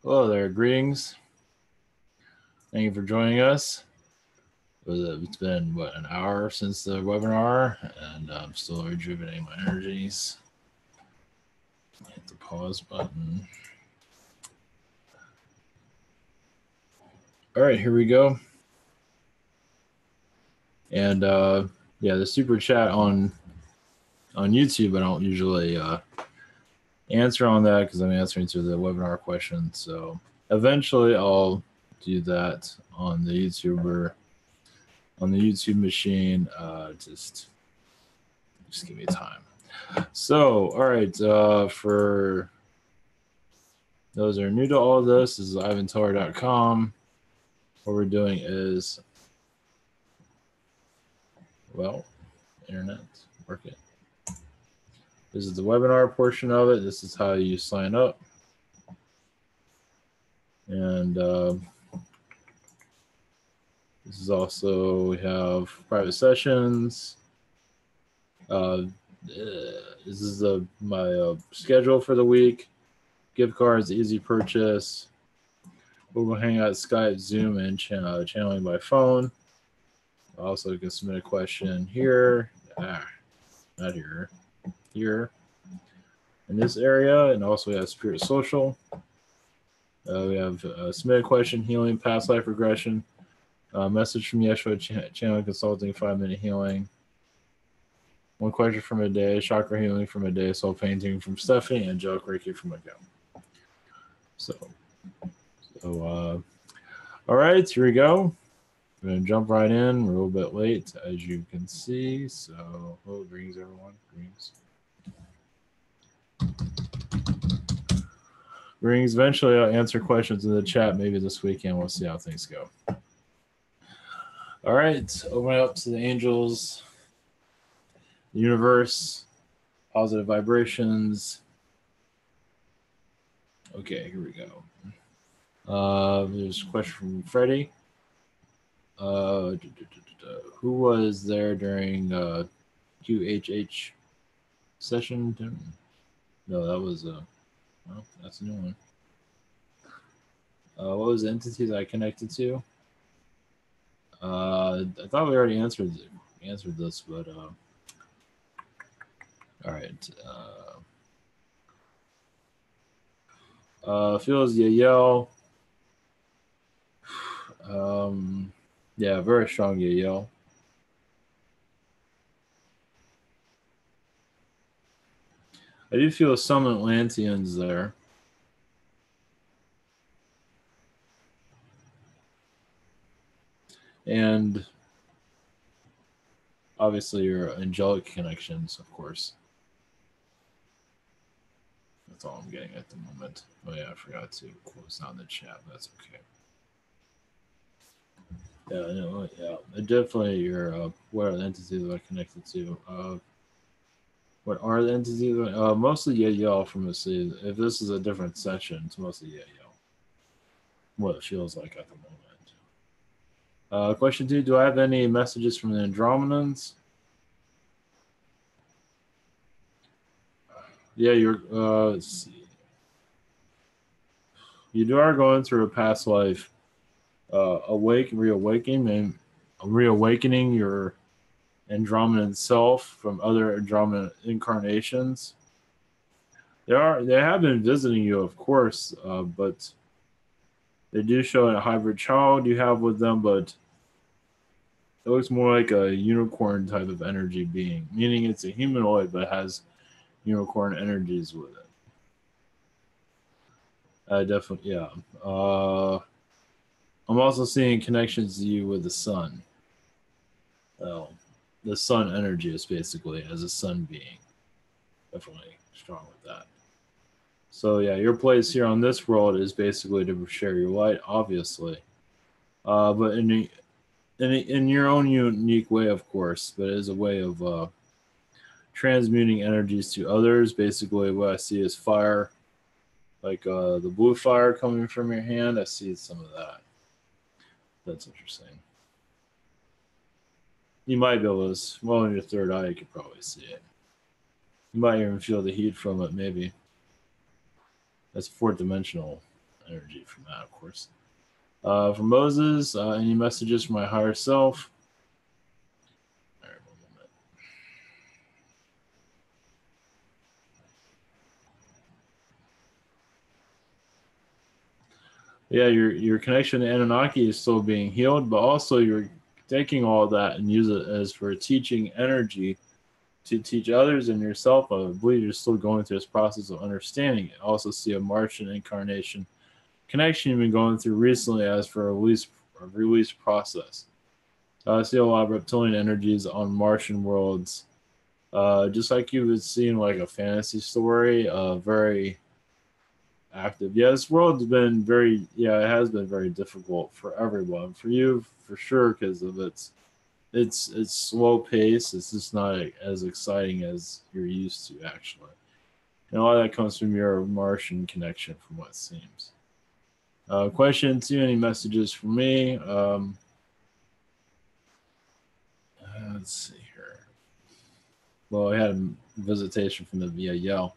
Hello there, greetings. Thank you for joining us. It's been, what, an hour since the webinar, and I'm still rejuvenating my energies. Hit the pause button. All right, here we go. And yeah, the super chat on YouTube, I don't usually answer on that because I'm answering to the webinar questions. So eventually I'll do that on the YouTube machine. Just give me time. So, all right, for those that are new to all of this is ivanteller.com. What we're doing is, well, internet, work it. This is the webinar portion of it. This is how you sign up. And this is also, we have private sessions. This is my schedule for the week. Gift cards, easy purchase. Google Hangout, Skype, Zoom, and channeling by phone. Also, you can submit a question here. Not here. Here. In this area. And also we have Spirit Social. We have submit a question, healing, past life regression. Message from Yeshua, channeling consulting, 5-minute healing. One question from a day, chakra healing from a day, soul painting from Stephanie, and angelic Reiki from Miguel. So all right, here we go. We're going to jump right in. We're a little bit late, as you can see. So, greetings, everyone. Greetings. Eventually, I'll answer questions in the chat maybe this weekend. We'll see how things go. All right, open it up to the angels, the universe, positive vibrations. Okay, here we go. There's a question from Freddy. Who was there during QHH session? No, that was well, that's a new one. What was the entity that I connected to? I thought we already answered this, but all right. Feels Yael. Yeah, very strong Yael. I do feel some Atlanteans there. And obviously your angelic connections, of course. That's all I'm getting at the moment. Oh yeah, I forgot to close down the chat. That's okay. Yeah, no, yeah. Definitely your what are the entities that I connected to? What are the entities? Mostly Yael from the sea. If this is a different session, it's mostly Yael. What it feels like at the moment. Question 2, do I have any messages from the Andromedans? Yeah, you're let's see. You are going through a past life reawakening your Andromedan self from other Andromedan incarnations. They have been visiting you, of course, but they do show a hybrid child you have with them, but it looks more like a unicorn type of energy being, meaning it's a humanoid but has unicorn energies with it. Definitely, yeah. I'm also seeing connections to you with the sun. Well, the sun energy is basically as a sun being. Definitely strong with that. So yeah, your place here on this world is basically to share your light, obviously, but in your own unique way, of course. But as a way of transmuting energies to others. Basically, what I see is fire, like the blue fire coming from your hand. I see some of that. That's interesting. You might be able to, well, in your third eye, you could probably see it. You might even feel the heat from it, maybe. That's fourth dimensional energy from that, of course. For Moses, any messages from my higher self? All right, one moment. Yeah, your connection to Anunnaki is still being healed, but also you're taking all that and use it as for teaching energy to teach others and yourself. I believe you're still going through this process of understanding it. I also see a Martian incarnation connection you've been going through recently as for a release process. I see a lot of reptilian energies on Martian worlds. Just like you would see in like a fantasy story, very active. Yeah, this world's been it has been very difficult for everyone. For you, for sure, because of its slow pace. It's just not as exciting as you're used to, actually. And a lot of that comes from your Martian connection, from what it seems. Question 2, any messages for me? Let's see here. Well, I had a visitation from the Yell.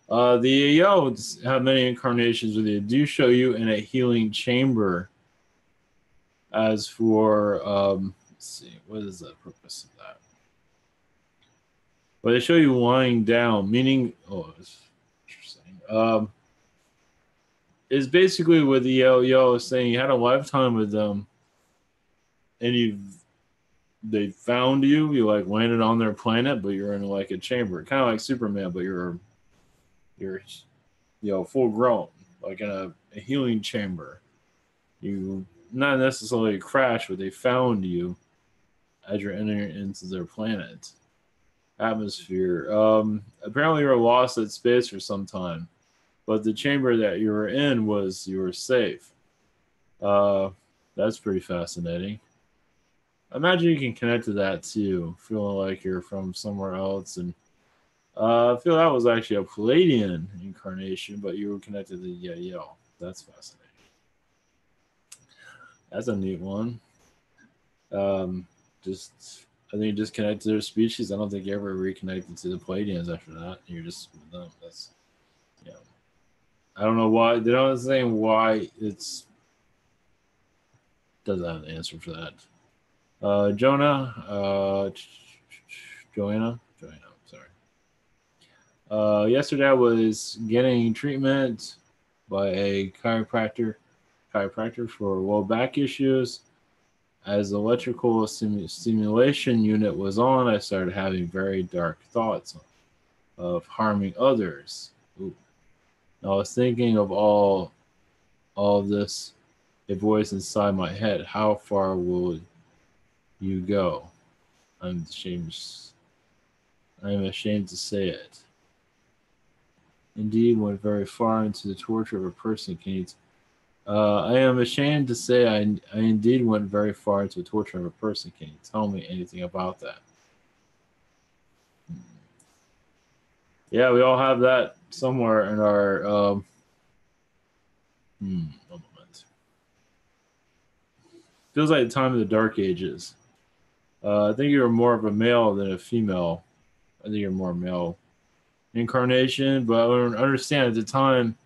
The Yell have many incarnations with you. Do show you in a healing chamber. As for, let's see, what is the purpose of that? But they show you lying down, meaning, it's interesting. It's basically what the Yo is saying. You had a lifetime with them, and they found you. You like landed on their planet, but you're in like a chamber, kind of like Superman, but you're full grown, like in a healing chamber. You not necessarily crash, but they found you as you're entering into their planet atmosphere. Apparently you were lost at space for some time, but the chamber that you were in you were safe. That's pretty fascinating. Imagine you can connect to that too, feeling like you're from somewhere else. And I feel that was actually a Pleiadian incarnation, but you were connected to Yael. That's fascinating. That's a neat one. I think just connect to their species. I don't think you ever reconnected to the Pleiadians after that. You're just with them. That's, I don't know why. They don't say why it's. Doesn't have an answer for that. Joanna, sorry. Yesterday I was getting treatment by a chiropractor for low back issues. As the electrical stimulation unit was on, I started having very dark thoughts of harming others. Ooh. I was thinking of all of this, a voice inside my head. How far will you go? I'm ashamed to say it. Indeed, went very far into the torture of a person. I am ashamed to say I indeed went very far into the torture of a person. Can you tell me anything about that? Yeah, we all have that somewhere in our. One moment. Feels like the time of the Dark Ages. I think you're more of a male than a female. I think you're more male incarnation, but I don't understand at the time.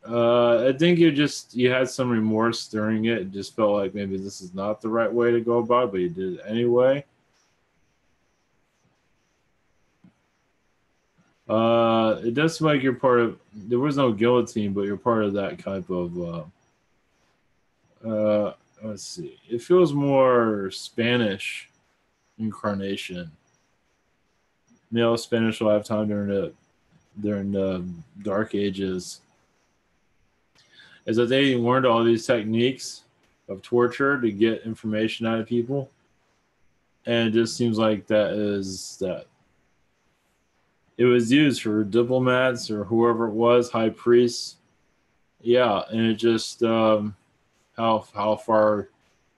I think you had some remorse during it. It just felt like maybe this is not the right way to go about it, but you did it anyway. It does seem like you're part of. There was no guillotine, but you're part of that type of. Let's see. It feels more Spanish incarnation. Male Spanish lifetime during the Dark Ages. Is that they learned all these techniques of torture to get information out of people, and it just seems like that it was used for diplomats or whoever it was, high priests. Yeah, and it just how far,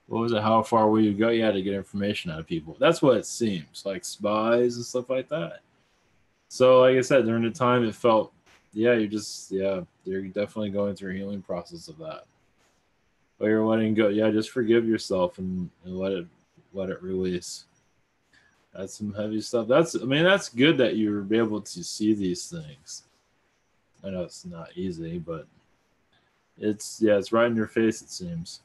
what was it? How far will you go? You had to get information out of people. That's what it seems like, spies and stuff like that. So, like I said, during the time, it felt, you're definitely going through a healing process of that. But you're letting go. Yeah, just forgive yourself and let it release. That's some heavy stuff. That's good that you're able to see these things. I know it's not easy, but it's right in your face, it seems.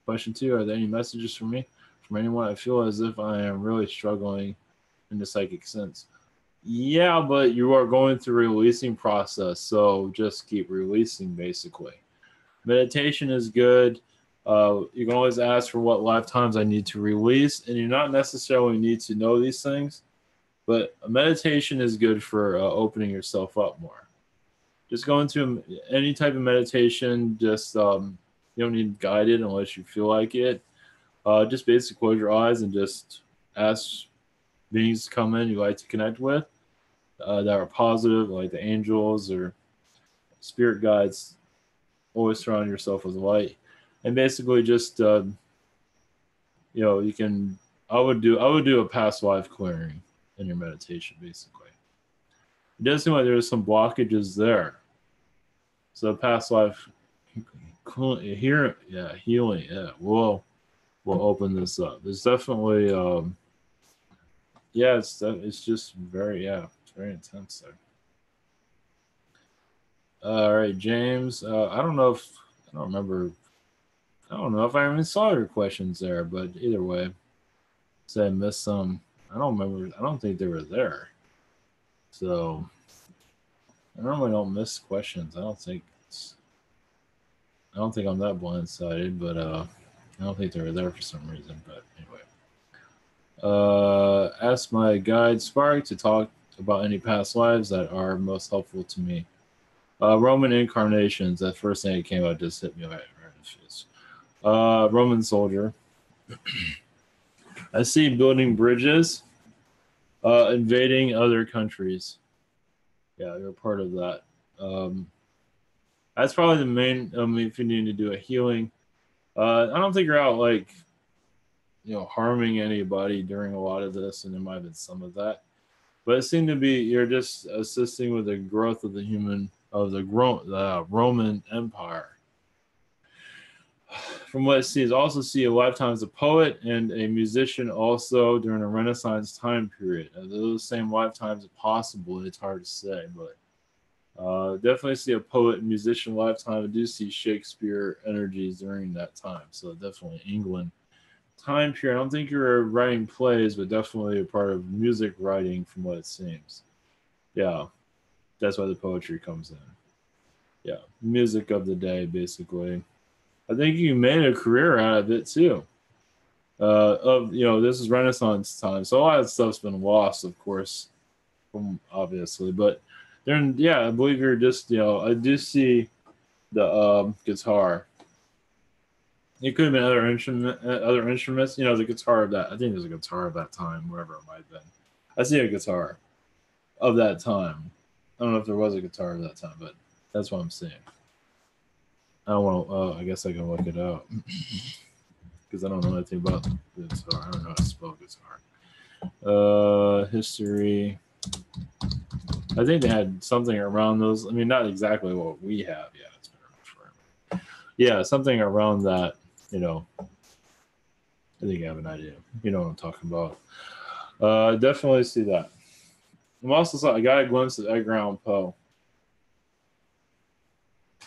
Question 2, are there any messages for me? From anyone? I feel as if I am really struggling in the psychic sense. Yeah, but you are going through a releasing process, so just keep releasing, basically. Meditation is good. You can always ask for what lifetimes I need to release, and you not necessarily need to know these things, but meditation is good for opening yourself up more. Just go into any type of meditation. Just you don't need guided unless you feel like it. Just basically close your eyes and just ask beings to come in you like to connect with that are positive, like the angels or spirit guides. Always surround yourself with light, and basically just you can. I would do a past life clearing in your meditation. Basically, it does seem like there's some blockages there. So past life here, healing. Yeah, we'll open this up. There's definitely it's just very it's very intense there. All right, James. I don't know if I even saw your questions there, but either way, say I missed some. I don't remember. I don't think they were there. So I normally don't miss questions. I don't think I'm that blindsided, but I don't think they were there for some reason. But anyway, ask my guide Spark to talk about any past lives that are most helpful to me. Roman incarnations. That first thing that came out just hit me right in the face. Roman soldier. I see building bridges, invading other countries. Yeah, you're part of that. That's probably the main. If you need to do a healing, I don't think you're out like, harming anybody during a lot of this, and there might have been some of that. But it seemed to be you're just assisting with the growth of the Roman Empire. From what I see, is also see a lifetime as a poet and a musician also during a Renaissance time period. Those same lifetimes are possible. It's hard to say, but definitely see a poet and musician lifetime. I do see Shakespeare energies during that time. So definitely England time period. I don't think you're writing plays, but definitely a part of music writing from what it seems. Yeah, that's why the poetry comes in. Yeah, music of the day, basically. I think you made a career out of it too. This is Renaissance time, so a lot of stuff's been lost, of course, obviously. But then, I believe you're just, I do see the guitar. It could have been other instruments. The guitar of that. I think there's a guitar of that time, wherever it might have been. I see a guitar of that time. I don't know if there was a guitar of that time, but that's what I'm seeing. I don't want to. I guess I can look it up because I don't know anything about the guitar. I don't know how to spell guitar. History. I think they had something around those. I mean, not exactly what we have. Yeah, it's been around forever. Yeah, something around that. I think you have an idea. You know what I'm talking about. Definitely see that. I'm also I got a glimpse of Edgar Allan Poe.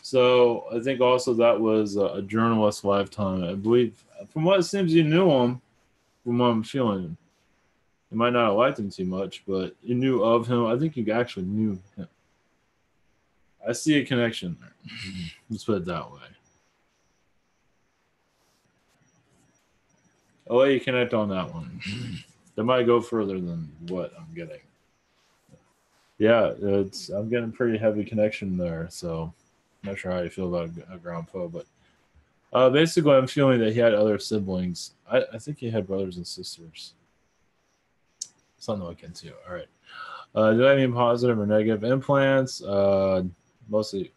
So I think also that was a journalist lifetime. I believe, from what it seems, you knew him. From what I'm feeling, you might not have liked him too much, but you knew of him. I think you actually knew him. I see a connection there. Let's put it that way. I'll let you connect on that one. That might go further than what I'm getting. Yeah, I'm getting pretty heavy connection there, so I'm not sure how you feel about a ground foe, but basically I'm feeling that he had other siblings. I think he had brothers and sisters. Something to look into. All right. Did I mean positive or negative implants? Mostly.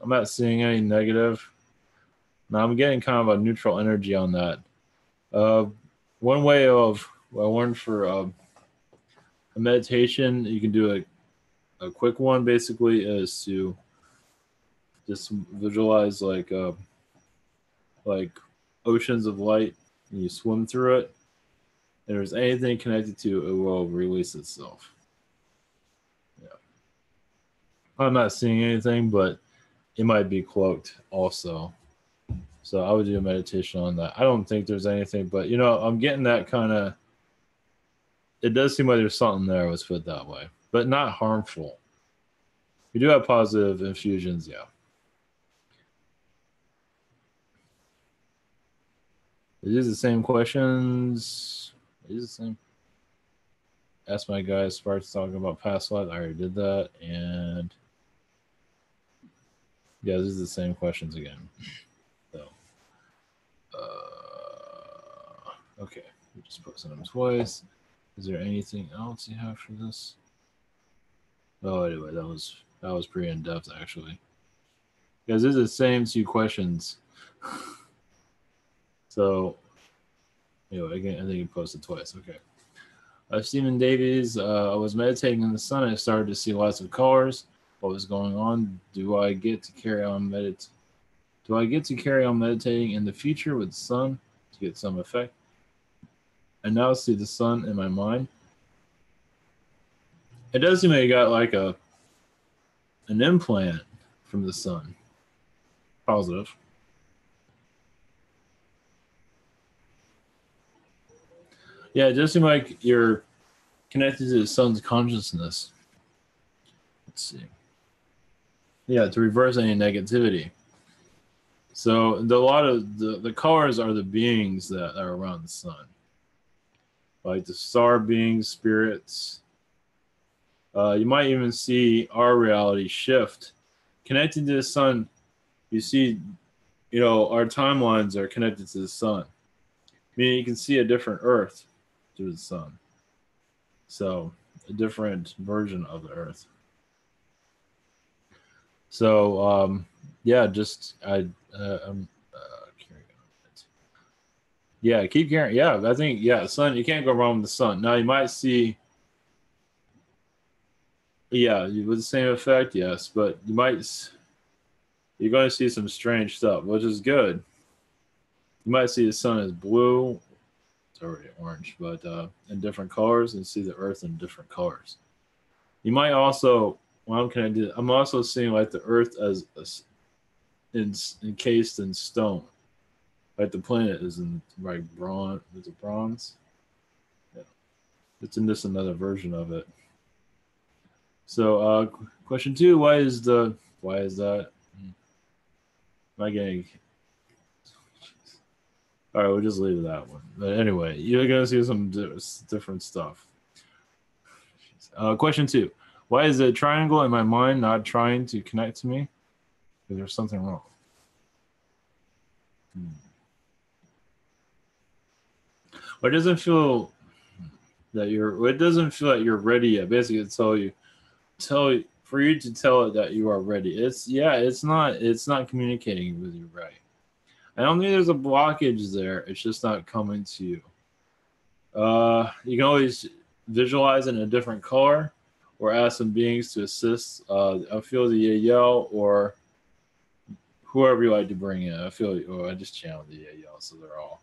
I'm not seeing any negative. No, I'm getting kind of a neutral energy on that. One way of what I learned for a meditation, you can do a quick one basically is to just visualize like like oceans of light, and you swim through it. And if there's anything connected to it, it will release itself. Yeah. I'm not seeing anything, but it might be cloaked also. So I would do a meditation on that. I don't think there's anything, but you know, I'm getting that kind of. It does seem like there's something there. Let's put it that way, but not harmful. You do have positive infusions, yeah. Is these the same questions? Is the same? Ask my guy Sparks talking about past life. I already did that, and yeah, this is the same questions again. So, okay, we just posted them twice. Is there anything else you have for this? Oh, anyway, that was pretty in depth actually. Because this is the same two questions. So, anyway, again, I think you posted twice. Okay. Stephen Davies, I was meditating in the sun. I started to see lots of colors. What was going on? Do I get to carry on meditating in the future with the sun to get some effect? I now see the sun in my mind. It does seem like you got like an implant from the sun. Positive. Yeah, it does seem like you're connected to the sun's consciousness. Let's see. Yeah, to reverse any negativity. So a lot of the colors are the beings that are around the sun. Like the star beings, spirits. You might even see our reality shift. Connected to the sun, you see, you know, our timelines are connected to the sun. Meaning you can see a different Earth through the sun. So a different version of the Earth. So yeah, just I'm carrying on it. Yeah, keep carrying. Yeah, I think sun. You can't go wrong with the sun. Now you might see. Yeah, with the same effect, yes, but you're going to see some strange stuff, which is good. You might see the sun as blue. It's already orange, but in different colors, and see the Earth in different colors. You might also, I'm also seeing like the Earth as encased in stone, like the planet is in like bronze. Is it bronze? Yeah, it's in just another version of it. So, question 2: why is that? Am I getting? All right, we'll just leave that one. But anyway, you're gonna see some different stuff. Question 2: why is the triangle in my mind not trying to connect to me? Because there's something wrong. Or it doesn't feel that it doesn't feel like you're ready yet. Basically, for you to tell it that you are ready. It's not communicating with you right. I don't think there's a blockage there. It's just not coming to you. You can always visualize it in a different color or ask some beings to assist. I feel the Yael or whoever you like to bring in. I just channeled the Yael, so they're all,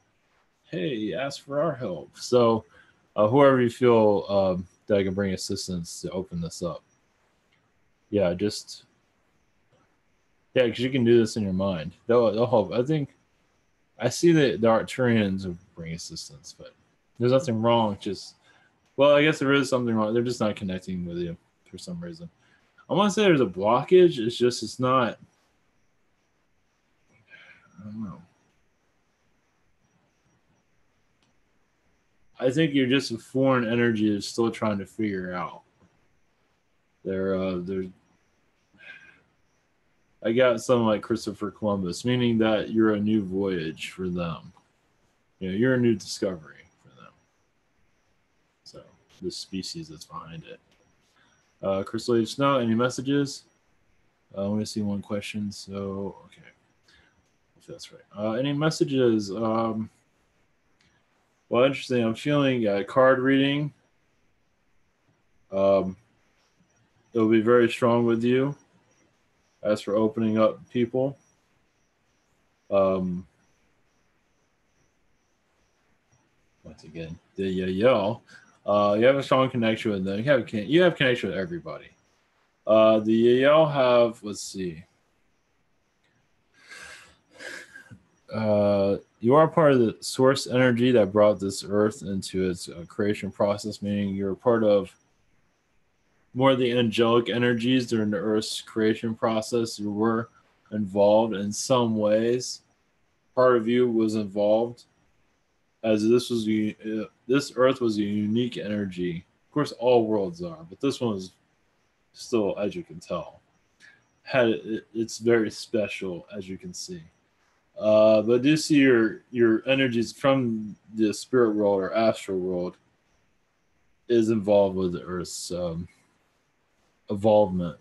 hey, ask for our help. So whoever you feel that I can bring assistance to open this up. Yeah, because you can do this in your mind. They'll help. I think I see that the Arcturians will bring assistance, but there's nothing wrong. I guess there is something wrong. They're just not connecting with you for some reason. I want to say there's a blockage. It's not. I don't know. I think you're just a foreign energy that's still trying to figure out. I got something like Christopher Columbus, meaning that you're a new voyage for them. You're a new discovery for them. So the species that's behind it. Crystal Age Snow, any messages? I want to see one question. So okay, if that's right. Any messages? Well, interesting. I'm feeling card reading. It'll be very strong with you. As for opening up people, connect again. The Yael. You have a strong connection with them. You have connection with everybody. The Yael have, let's see. You are part of the source energy that brought this earth into its creation process, meaning you're part of more of the angelic energies during the earth's creation process. You were involved in some ways. Part of you was involved, as this earth was a unique energy. Of course, all worlds are, but this one is still, as you can tell, it's very special, as you can see. But do see your energies from the spirit world or astral world is involved with the Earth's involvement.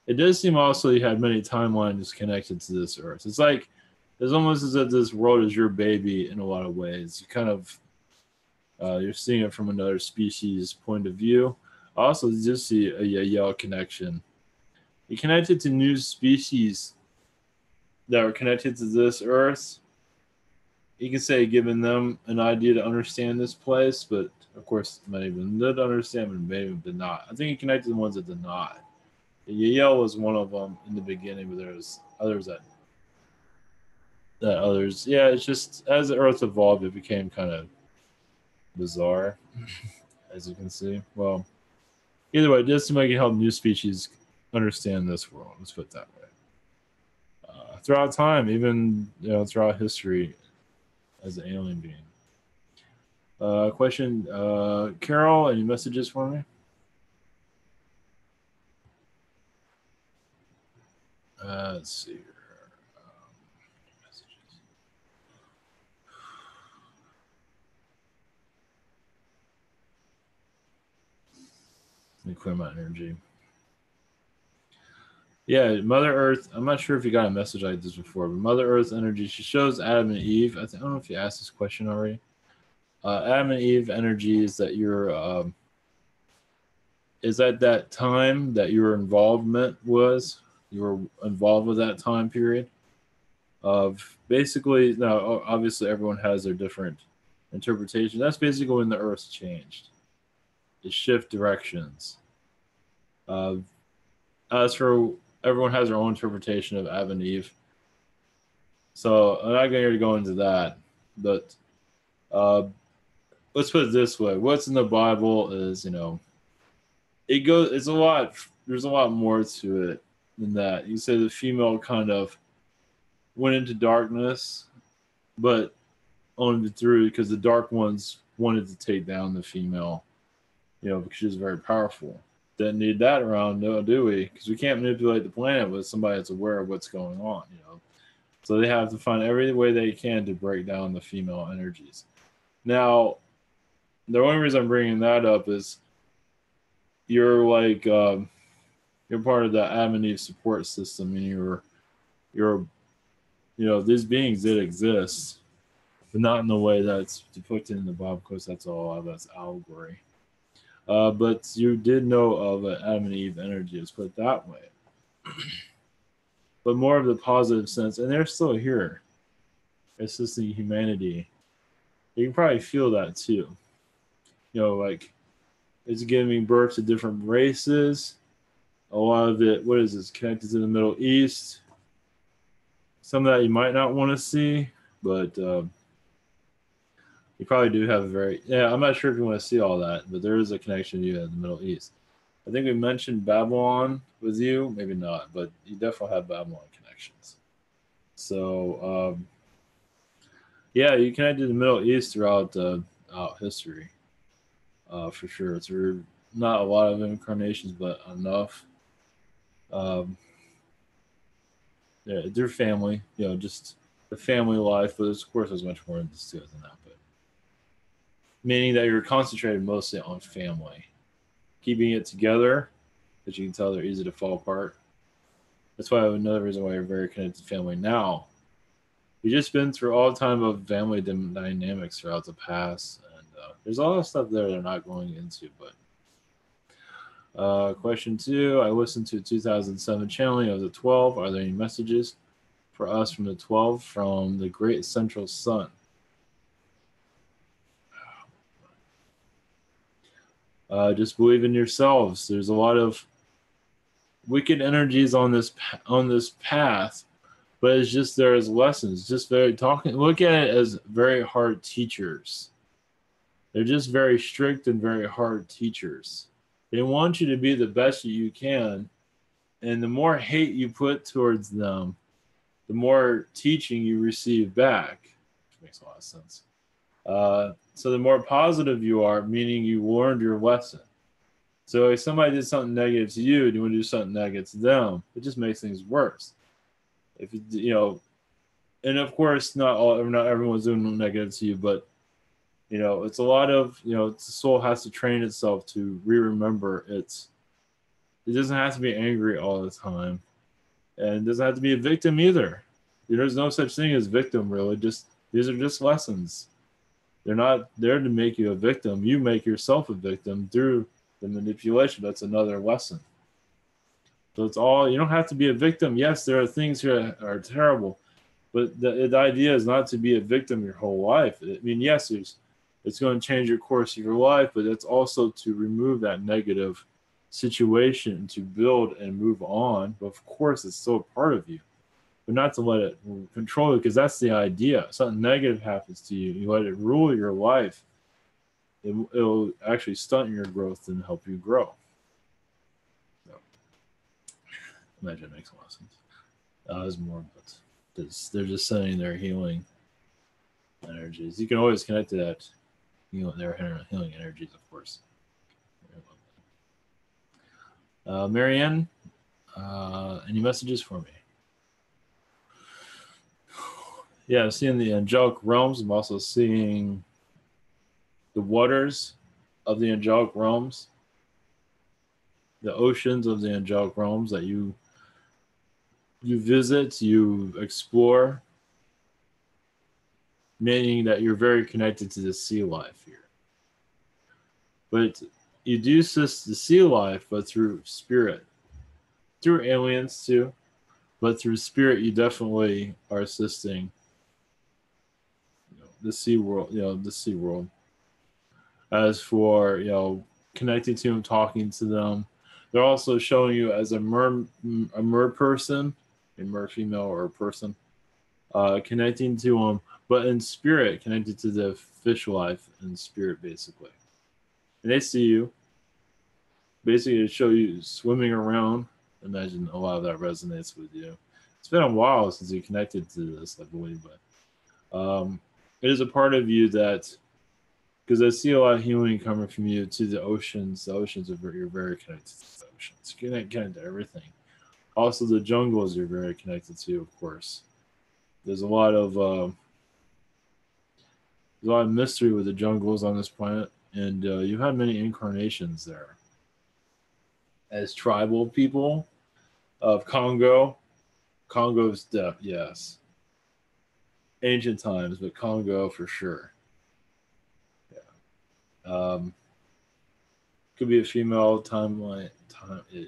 It does seem also you had many timelines connected to this Earth. It's almost as if this world is your baby in a lot of ways. You kind of you're seeing it from another species point of view. Also, you just see a Yael connection. You connected to new species that are connected to this Earth. You can say giving them an idea to understand this place, but of course, many of them did understand, but many of them did not. I think he connected the ones that did not. Yael was one of them in the beginning, but there's others that others. Yeah, it's just as the Earth evolved, it became kind of bizarre, as you can see. Well, either way, it does seem like it helped new species understand this world. Let's put it that way. Throughout time, even throughout history, as an alien being. Question, Carol, any messages for me? Let's see here. Messages. Let me clear my energy. Yeah, Mother Earth. I'm not sure if you got a message like this before, but Mother Earth's energy, she shows Adam and Eve. I don't know if you asked this question already. Adam and Eve energy is that you're is at that time that your involvement was. You were involved with that time period of basically. Now, obviously, everyone has their different interpretation. That's basically when the Earth changed. It shift directions. As for everyone has their own interpretation of Adam and Eve. So I'm not going to go into that, but let's put it this way: what's in the Bible is, it goes. It's a lot. There's a lot more to it than that. You say the female kind of went into darkness, but only through because the dark ones wanted to take down the female, because she was very powerful. Didn't need that around, no, do we? Because we can't manipulate the planet with somebody that's aware of what's going on, So they have to find every way they can to break down the female energies. Now, the only reason I'm bringing that up is you're like you're part of the Adam and Eve support system, and you're these beings did exist, but not in the way that's depicted in the Bible, because that's allegory. But you did know of an Adam and Eve energy, let's put it that way. But more of the positive sense, and they're still here, assisting humanity. You can probably feel that too. Like it's giving birth to different races. A lot of it, what is this, connected to the Middle East. Some of that you might not want to see, but you probably do have I'm not sure if you want to see all that, but there is a connection to you in the Middle East. I think we mentioned Babylon with you, maybe not, but you definitely have Babylon connections. So, you connected to the Middle East throughout history, for sure. Through not a lot of incarnations, but enough. Their family, just the family life, but of course there's much more than that. But meaning that you're concentrated mostly on family, keeping it together, as you can tell they're easy to fall apart. That's why another reason why you're very connected to family now. You've just been through all time of family dynamics throughout the past, and there's a lot of stuff there they're not going into. But question 2, I listened to 2007 channeling of the 12. Are there any messages for us from the 12 from the great central sun? Just believe in yourselves. There's a lot of wicked energies on this path, but it's just there as lessons. Just look at it as very hard teachers. They're just very strict and very hard teachers. They want you to be the best that you can, and the more hate you put towards them, the more teaching you receive back, which makes a lot of sense. So the more positive you are, meaning you learned your lesson. So if somebody did something negative to you, and you want to do something negative to them, it just makes things worse. If you know, and of course, not everyone's doing negative to you, but it's a lot of the soul has to train itself to remember it doesn't have to be angry all the time, and it doesn't have to be a victim either. There's no such thing as victim, really. These are just lessons. They're not there to make you a victim. You make yourself a victim through the manipulation. That's another lesson. So it's all, you don't have to be a victim. Yes, there are things here that are terrible, but the idea is not to be a victim your whole life. I mean, yes, it's going to change your course of your life, but it's also to remove that negative situation, to build and move on. But of course, it's still a part of you, but not to let it control you, because that's the idea. Something negative happens to you, you let it rule your life. It'll actually stunt your growth and help you grow. So, imagine it makes a lot of sense. There's more, but they're just saying they're healing energies. You can always connect to that. They're healing energies, of course. Marianne, any messages for me? Yeah, I'm seeing the angelic realms. I'm also seeing the waters of the angelic realms, the oceans of the angelic realms that you visit, you explore, meaning that you're very connected to the sea life here. But you do assist the sea life, but through spirit, through aliens too, but through spirit, you definitely are assisting the sea world. The sea world. As for connecting to them, talking to them, they're also showing you as a mer person, a mer female or a person, connecting to them, but in spirit, connected to the fish life in spirit, basically. And they see you. Basically, to show you swimming around. Imagine a lot of that resonates with you. It's been a while since you connected to this, I believe, but it is a part of you that, because I see a lot of healing coming from you to the oceans. The oceans you're very connected to the oceans. You're connected to everything. Also, the jungles you're very connected to, of course. There's a lot of mystery with the jungles on this planet, and you've had many incarnations there as tribal people of Congo. Congo's death, yes. Ancient times, but Congo for sure. Yeah. Could be a female timeline.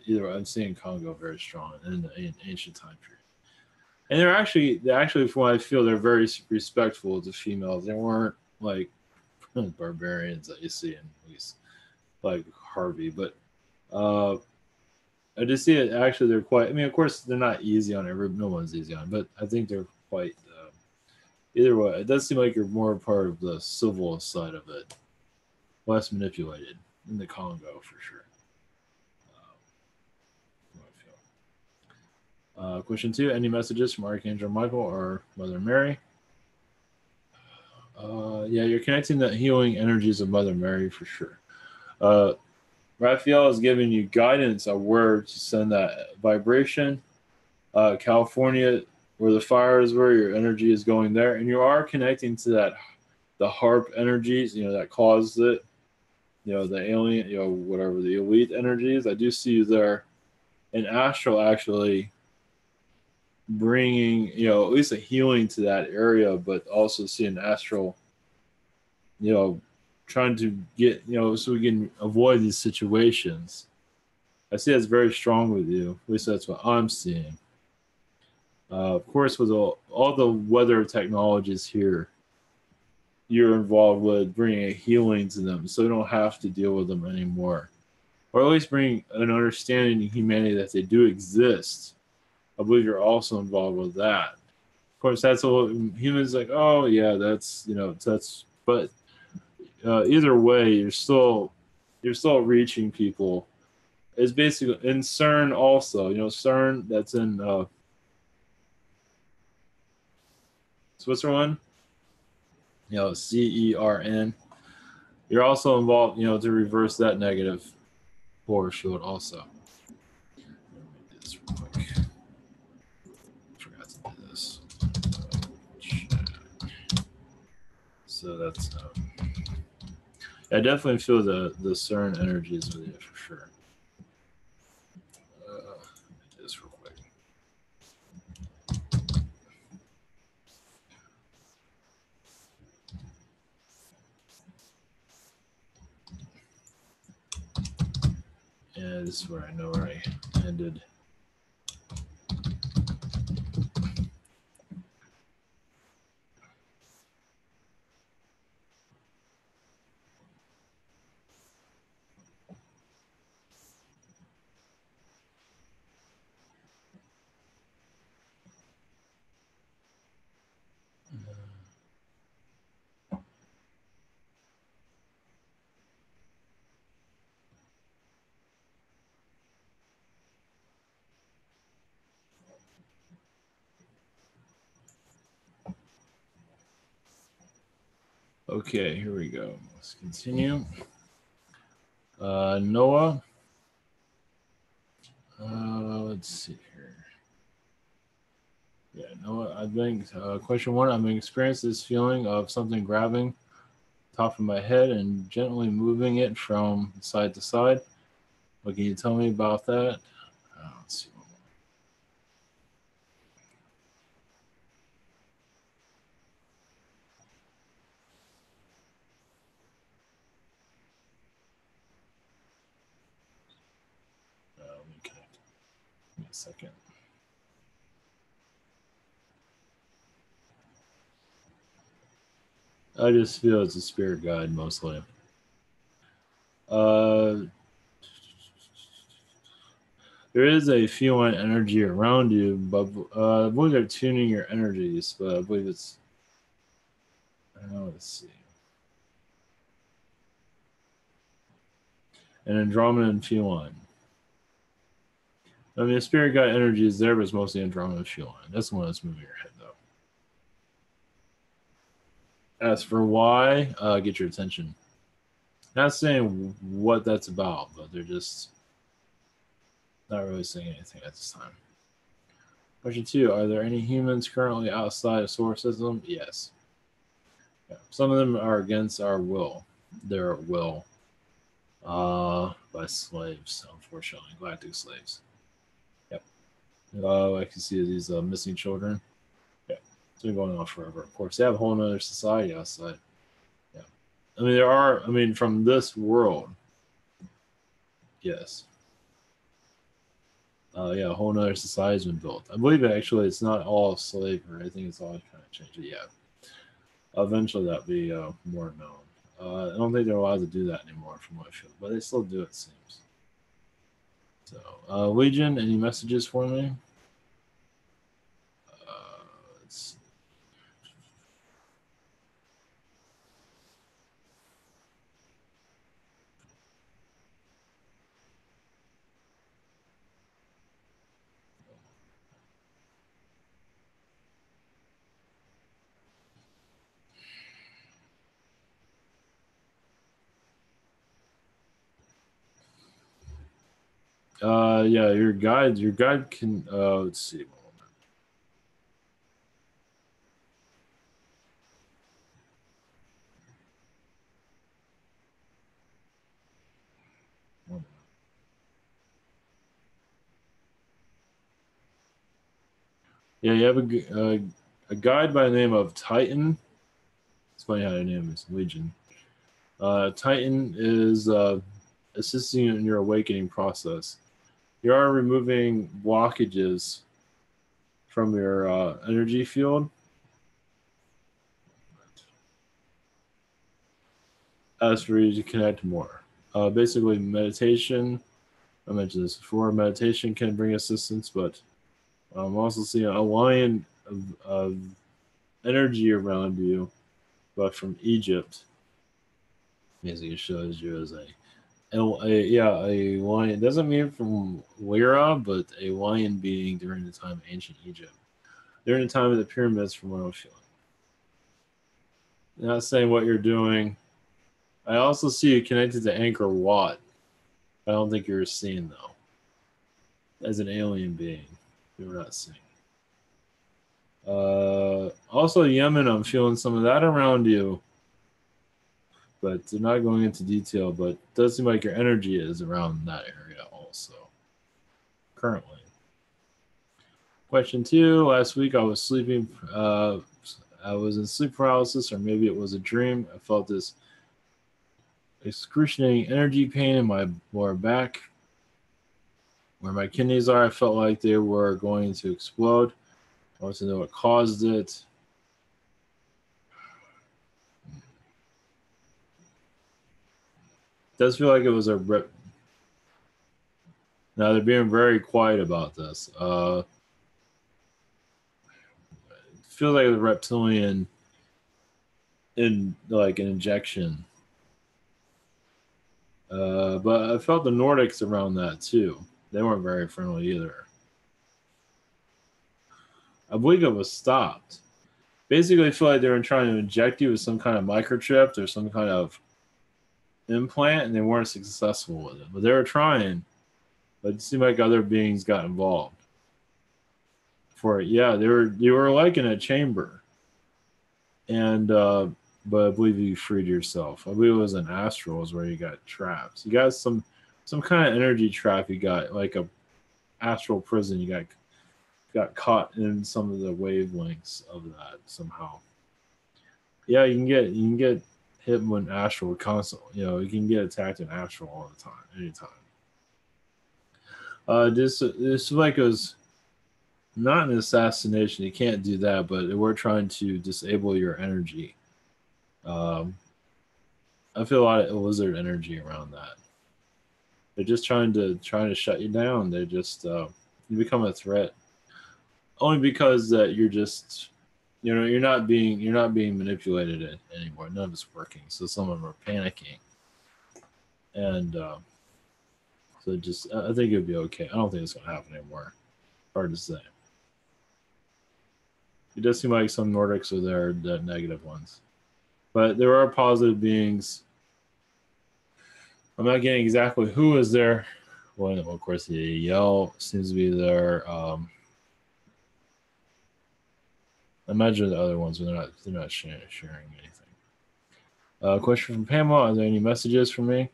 Either I'm seeing Congo very strong in the ancient time period. And they're actually, from what I feel, they're very respectful to females. They weren't like barbarians that you see in movies like Harvey, but I just see it. Actually, they're quite. I mean, of course, they're not easy on everyone. No one's easy on, but I think they're quite. Either way, it does seem like you're more a part of the civil side of it, less manipulated in the Congo for sure. Question 2, any messages from Archangel Michael or Mother Mary? Yeah, you're connecting the healing energies of Mother Mary for sure. Raphael is giving you guidance of where to send that vibration. California, where the fires were, your energy is going there. And you are connecting to the harp energies, that caused it. The alien, whatever, the elite energies. I do see you there. And astral actually bringing, at least a healing to that area, but also seeing astral, trying to get, so we can avoid these situations. I see that's very strong with you. At least that's what I'm seeing. Of course, with all the weather technologies here, you're involved with bringing a healing to them, so you don't have to deal with them anymore, or at least bring an understanding in humanity that they do exist. I believe you're also involved with that. Of course, that's all humans like. Oh yeah, that's that's. But either way, you're still reaching people. It's basically in CERN also. CERN, that's in Switzerland. CERN. You're also involved, to reverse that negative force field also. Let me do this real quick. Forgot to do this. So that's I definitely feel the CERN energies with it for sure. Let me do this real quick. Yeah, this is where I know where I ended. Okay, here we go. Let's continue. Noah. Let's see here. Yeah, Noah, I've been, question one, I've been experiencing this feeling of something grabbing the top of my head and gently moving it from side to side. What can you tell me about that? Let's see. Let me connect. Give me a second. I just feel it's a spirit guide mostly. There is a feline energy around you, but I believe they're tuning your energies, but I believe it's, I don't know, let's see. An Andromedan feline. I mean, the spirit guide energy is there, but it's mostly Andromedan feline. That's the one that's moving your head, though. As for why, get your attention. Not saying what that's about, but they're just not really saying anything at this time. Question two, are there any humans currently outside of solar system? Yes. Yeah. Some of them are against our will. Their will. By slaves, unfortunately. Galactic slaves. Yep. I can see these missing children. Yeah. It's been going on forever. Of course, they have a whole other society outside. Yeah. I mean, there are, from this world. Yes. Yeah, a whole nother society has been built. I believe it's not all slavery. I think it's all kind of changed. Yeah. Eventually that'll be more known. I don't think they're allowed to do that anymore from what I feel, but they still do, it seems. So, Legion, any messages for me? Let's see. Yeah, your guide can, let's see. Yeah, you have a guide by the name of Titan. It's funny how your name is Legion. Titan is assisting you in your awakening process. You are removing blockages from your energy field. as for you to connect more. Basically, meditation. I mentioned this before. Meditation can bring assistance, but I'm also seeing a line of energy around you, but from Egypt. Basically, shows you as a lion. It doesn't mean from Lyra, but a lion being during the time of ancient Egypt, during the time of the pyramids, from what I'm feeling. Not saying what you're doing. I also see you connected to Angkor Wat. I don't think you're seen though, as an alien being. You're not seen. Also, Yemen, I'm feeling some of that around you, but they're not going into detail. But it does seem like your energy is around that area also, currently. Question 2. Last week I was sleeping. I was in sleep paralysis, or maybe it was a dream. I felt this excruciating energy pain in my lower back. Where my kidneys are, I felt like they were going to explode. I want to know what caused it. It does feel like it was a rip. Now they're being very quiet about this. It feels like a reptilian in like an injection. But I felt the Nordics around that too. They weren't very friendly either. I believe it was stopped. Basically, I feel like they were trying to inject you with some kind of microchip or some kind of implant, and they weren't successful with it. But they were trying. But it seemed like other beings got involved. For it, yeah, you were like in a chamber, and but I believe you freed yourself. I believe it was an astral is where you got trapped. You got some kind of energy trap. You got like a astral prison. You got caught in some of the wavelengths of that somehow. Yeah, you can get hit when astral constantly. You can get attacked in astral all the time, anytime. This like was not an assassination. You can't do that, but we're trying to disable your energy. I feel a lot of lizard energy around that. They're just trying to shut you down. They just you become a threat. Only because that you're just you're not being manipulated anymore. None of it's working. So some of them are panicking. And so just I think it'll be okay. I don't think it's gonna happen anymore. Hard to say. It does seem like some Nordics are there, the negative ones. But there are positive beings. I'm not getting exactly who is there. Well, of course, the Yell seems to be there. I imagine the other ones, but they're not sharing anything. Question from Pamela: are there any messages for me?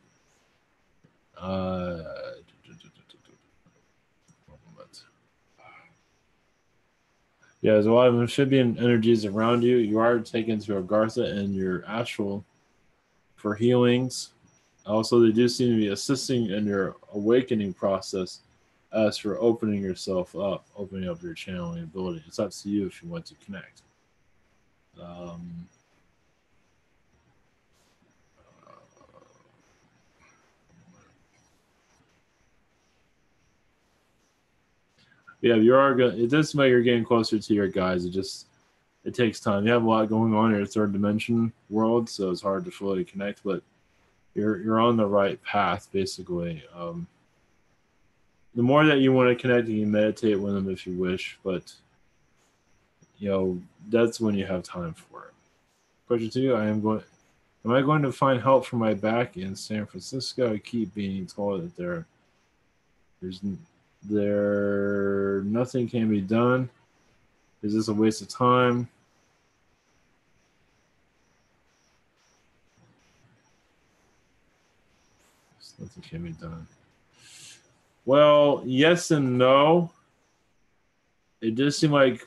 Yeah, there's a lot of amphibian energies around you. You are taken to Agartha and your astral for healings. Also, they do seem to be assisting in your awakening process as for opening yourself up, opening up your channeling ability. It's up to you if you want to connect. Yeah, you are going. It does seem like you're getting closer to your guys. It takes time. You have a lot going on in your third dimension world, so it's hard to fully connect. But you're on the right path, basically. The more that you want to connect, you can meditate with them if you wish, but that's when you have time for it. Question 2: am I going to find help for my back in San Francisco? I keep being told that nothing can be done. Is this a waste of time? Nothing can be done. Well, yes and no. It does seem like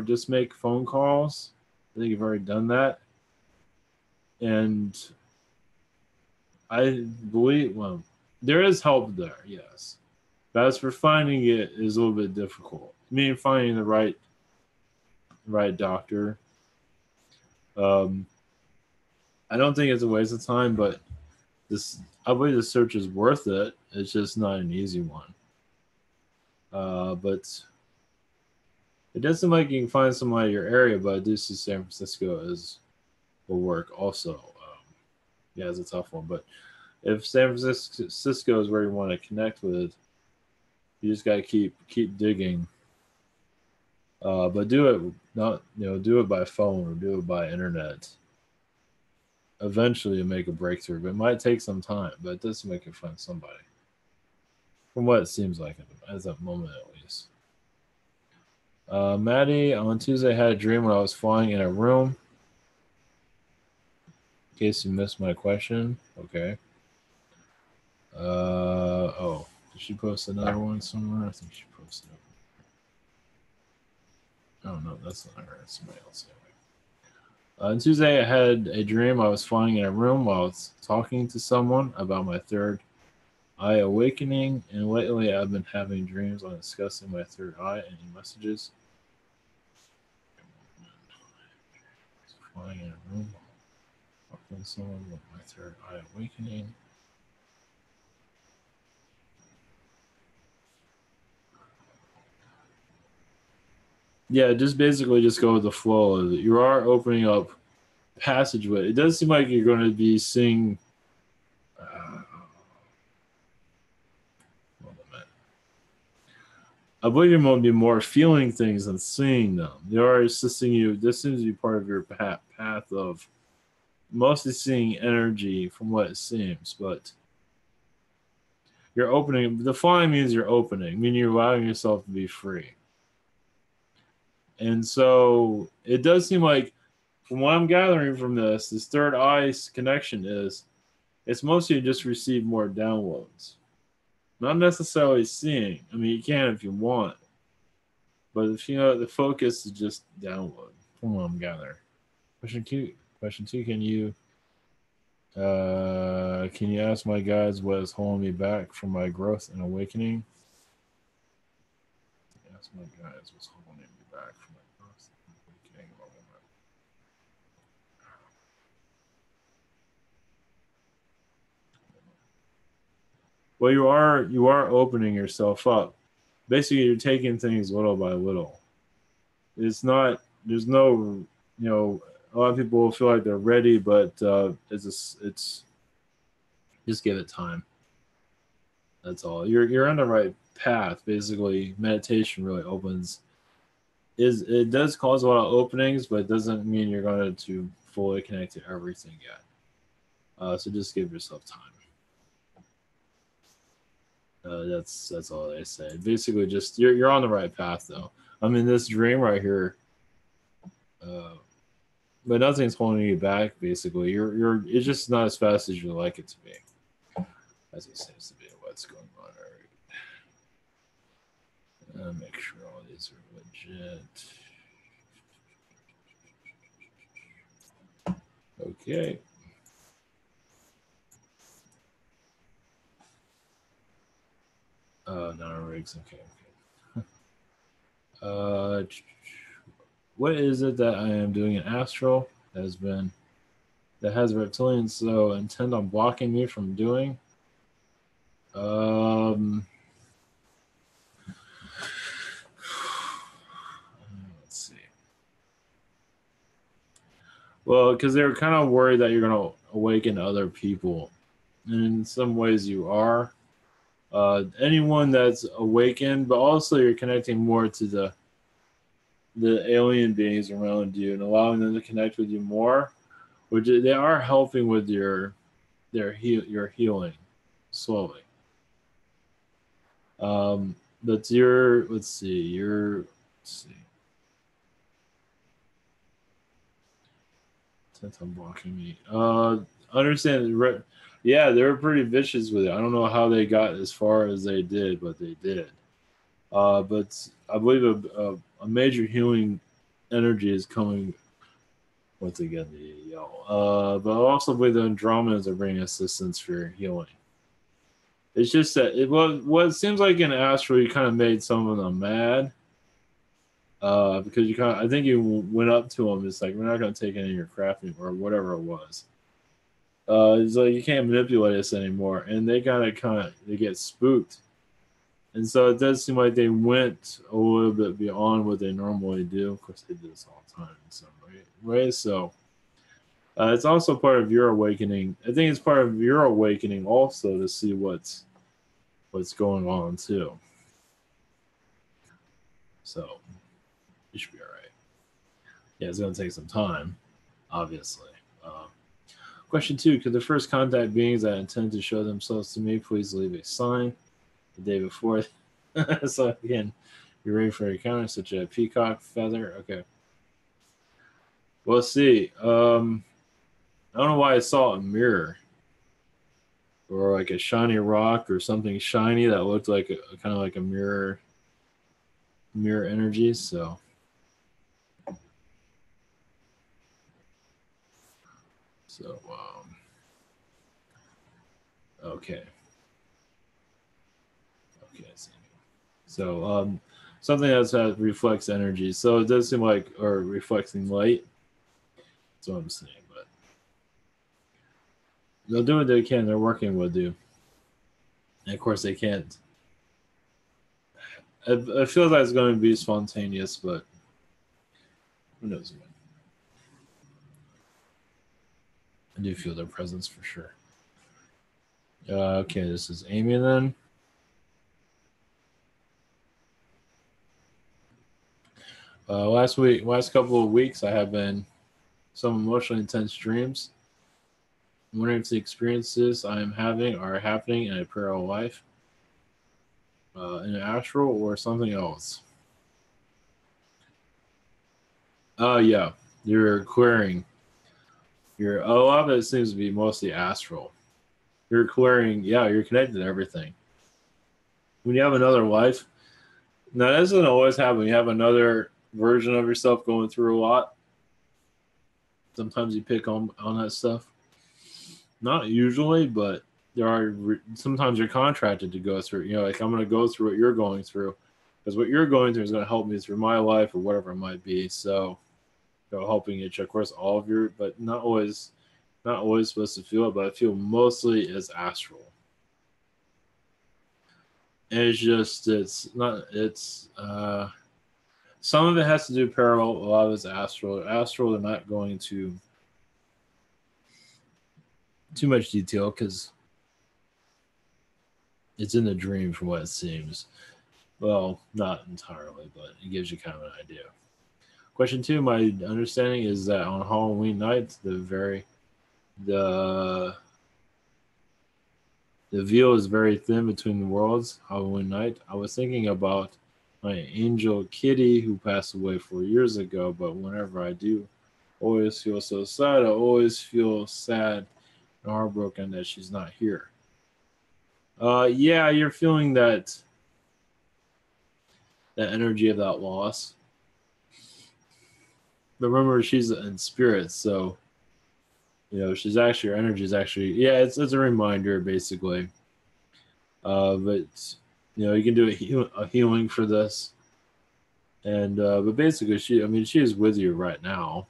just make phone calls. I think you've already done that. And I believe, there is help there, yes. But as for finding it is a little bit difficult. Meaning finding the right doctor. I don't think it's a waste of time, but this, I believe the search is worth it. It's just not an easy one. But it does seem like you can find somebody in your area, but I do see San Francisco will work also. Yeah, it's a tough one, but if San Francisco is where you want to connect with, you just got to keep digging. But do it not, do it by phone or do it by internet. Eventually, you make a breakthrough, but it might take some time. But it does make you find somebody, from what it seems like at that moment, at least. Maddie, on Tuesday, I had a dream when I was flying in a room. In case you missed my question, okay. Oh, did she post another one somewhere? I think she posted it. Oh no, that's not her. It's somebody else. On Tuesday, I had a dream. I was flying in a room while I was talking to someone about my third eye awakening, and lately I've been having dreams on discussing my third eye. Any messages? Flying in a room, talking to someone about my third eye awakening. Yeah, just basically just go with the flow of it. You are opening up passageway. It does seem like you're going to be seeing. I believe you're going to be more feeling things than seeing them. They are assisting you. This seems to be part of your path of mostly seeing energy from what it seems, but you're opening. The flying means you're opening, meaning you're allowing yourself to be free. And so it does seem like, from what I'm gathering from this third eye connection it's mostly just receive more downloads. Not necessarily seeing. I mean, you can if you want. But if the focus is just download, from what I'm gathering. Question two, can you ask my guides what is holding me back from my growth and awakening? Ask my guides what's holding me back from my growth and awakening. Well, you are opening yourself up. Basically, you're taking things little by little. It's not. There's no. A lot of people will feel like they're ready, but it's just give it time. That's all. You're on the right path. Basically, meditation really opens. It does cause a lot of openings, but it doesn't mean you're going to fully connect to everything yet. So just give yourself time. That's all I say. Basically, just you're on the right path, though. I'm in this dream right here, but nothing's holding you back. Basically, it's just not as fast as you like it to be, as it seems to be. What's going on? All right. Make sure all these are legit. Okay. No rigs. Okay. What is it that I am doing in astral that has reptilians so intent on blocking me from doing? Let's see. Well, because they're kind of worried that you're going to awaken other people, and in some ways you are. Anyone that's awakened, but also you're connecting more to the alien beings around you and allowing them to connect with you more, which they are helping with your healing slowly. But let's see. Since I'm blocking me. Understand. Yeah, they were pretty vicious with it. I don't know how they got as far as they did, but they did. But I believe a major healing energy is coming. Once again, the yell. But I also believe the Andromedas are bringing assistance for your healing. It's just that what it seems like in Astral, you kind of made some of them mad. Because I think you went up to them. It's like, we're not going to take any of your crafting or whatever it was. It's like you can't manipulate us anymore, and they they get spooked, and so it does seem like they went a little bit beyond what they normally do. Of course, they do this all the time in some way. So it's also part of your awakening. I think it's part of your awakening also to see what's going on too. So you should be all right. Yeah, it's going to take some time, obviously. Question 2: could the first contact beings that intend to show themselves to me please leave a sign the day before? So again, you're ready for a encounter such as a peacock feather. Okay. We'll see. I don't know why I saw a mirror or like a shiny rock or something shiny that looked like kind of like a mirror energy. So okay. So something that reflects energy. So it does seem like, or reflecting light. That's what I'm saying. But they'll do what they can. They're working with you. And of course, they can't. I feel like it's going to be spontaneous, but who knows? I do feel their presence for sure. Okay, this is Amy then. Last couple of weeks, I have been some emotionally intense dreams. I'm wondering if the experiences I am having are happening in a parallel life, in an astral, or something else. Yeah, you're clearing. A lot of it seems to be mostly astral. You're clearing. Yeah, you're connected to everything. When you have another life, now that doesn't always happen. You have another version of yourself going through a lot. Sometimes you pick on that stuff. Not usually, but there are sometimes you're contracted to go through. You know, like I'm going to go through what you're going through, because what you're going through is going to help me through my life or whatever it might be. So, helping each, of course, all of your, but not always supposed to feel it. But I feel mostly as astral. And it's not. Some of it has to do parallel. A lot of it's astral. Astral, they're not going to too much detail because it's in the dream from what it seems. Well, not entirely, but it gives you kind of an idea. Question 2: my understanding is that on Halloween night, the veil is very thin between the worlds. Halloween night, I was thinking about my angel Kitty who passed away 4 years ago, but whenever I do always feel so sad, I always feel sad and heartbroken that she's not here. Yeah, you're feeling that energy of that loss. But remember, she's in spirit, so she's actually, her energy is actually, yeah, it's a reminder basically. But you can do a healing for this, and but basically, she is with you right now.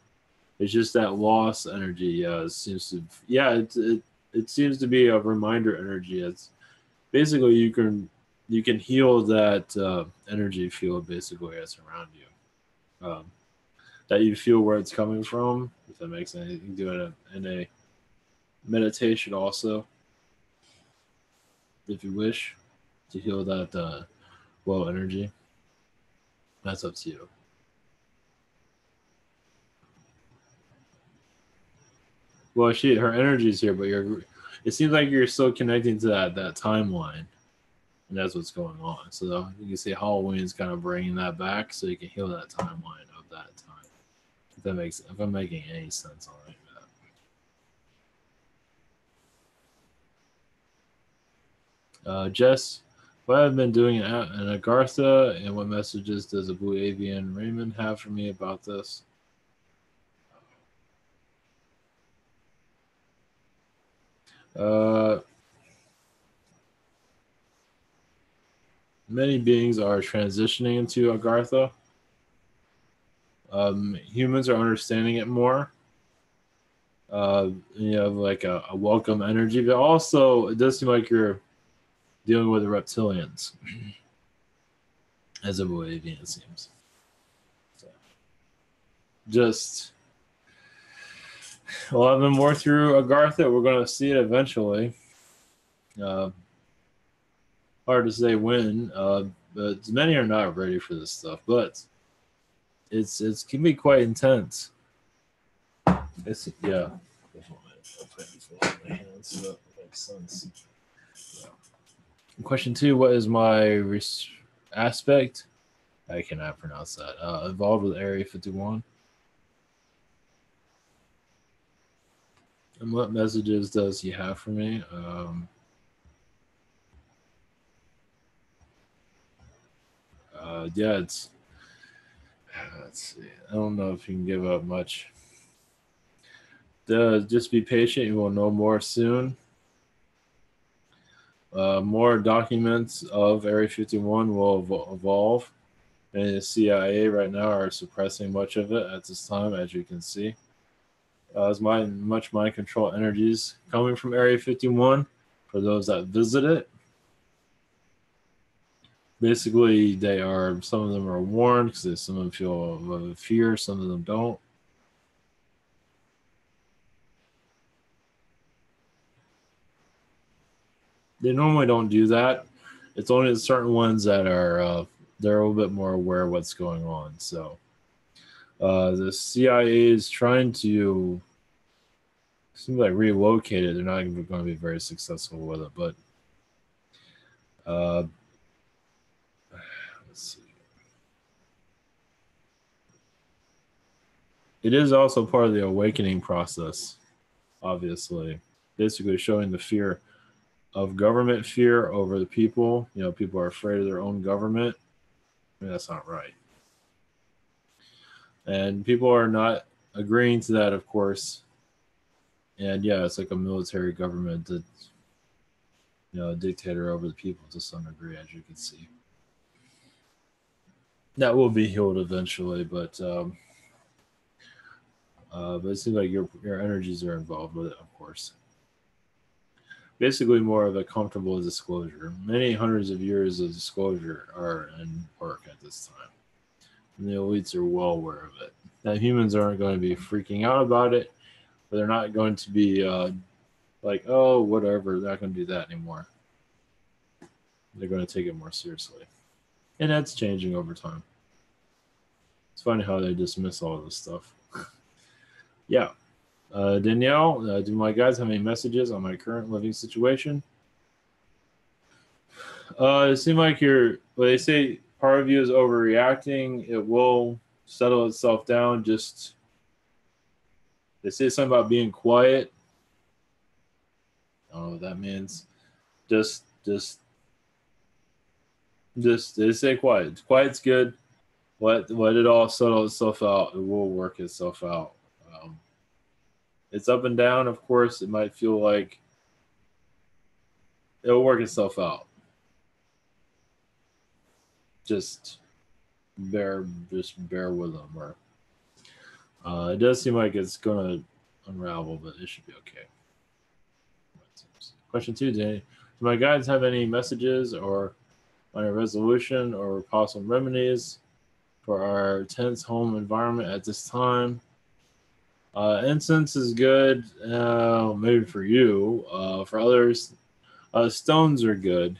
It's just that loss energy seems to, it seems to be a reminder energy. It's basically you can heal that energy field basically that's around you. That you feel where it's coming from, if that makes sense. You can do it in a meditation also, if you wish, to heal that low energy. That's up to you. Well, her energy is here, but it seems like you're still connecting to that timeline, and that's what's going on. So you can see Halloween is kind of bringing that back, so you can heal that timeline of that time. If I'm making any sense on it. Jess, what I've been doing in Agartha, and what messages does the Blue Avian Raymond have for me about this? Many beings are transitioning into Agartha. Humans are understanding it more. You have like a welcome energy, but also it does seem like you're dealing with the reptilians as a Pleiadian, it seems. So, just well, I've been more through Agartha. We're going to see it eventually. Hard to say when, but many are not ready for this stuff. But it can be quite intense. It's yeah. Question 2: what is my aspect? I cannot pronounce that. Involved with Area 51. And what messages does he have for me? Yeah, it's. Let's see. I don't know if you can give up much. Just be patient. You will know more soon. More documents of Area 51 will evolve. And the CIA right now are suppressing much of it at this time, as you can see. There's much mind control energies coming from Area 51 for those that visit it. Basically, some of them are warned because some of them feel fear, some of them don't. They normally don't do that. It's only the certain ones that are they're a little bit more aware of what's going on. So the CIA is trying to seems like relocate it. They're not going to be very successful with it, but let's see. It is also part of the awakening process, obviously. Basically showing the fear of government fear over the people. You know, people are afraid of their own government. I mean, that's not right. And people are not agreeing to that, of course. And yeah, it's like a military government that, you know, a dictator over the people to some degree, as you can see. That will be healed eventually, but it seems like your energies are involved with it, of course. Basically, more of a comfortable disclosure. Many hundreds of years of disclosure are in work at this time. And the elites are well aware of it. That humans aren't going to be freaking out about it, but they're not going to be like, oh, whatever, they're not going to do that anymore. They're going to take it more seriously. And that's changing over time. It's funny how they dismiss all this stuff. Yeah. Danielle, do my guys have any messages on my current living situation? It seems like they say part of you is overreacting. It will settle itself down. Just, they say something about being quiet. I don't know what that means. Just they say quiet. Quiet's good. Let it all settle itself out. It will work itself out. It's up and down, of course. It might feel like it'll work itself out. Just bear with them. Or it does seem like it's gonna unravel, but it should be okay. Question 2, Danny. Do my guides have any messages or on a resolution or possible remedies for our tense home environment at this time? Incense is good, maybe for you. For others, stones are good.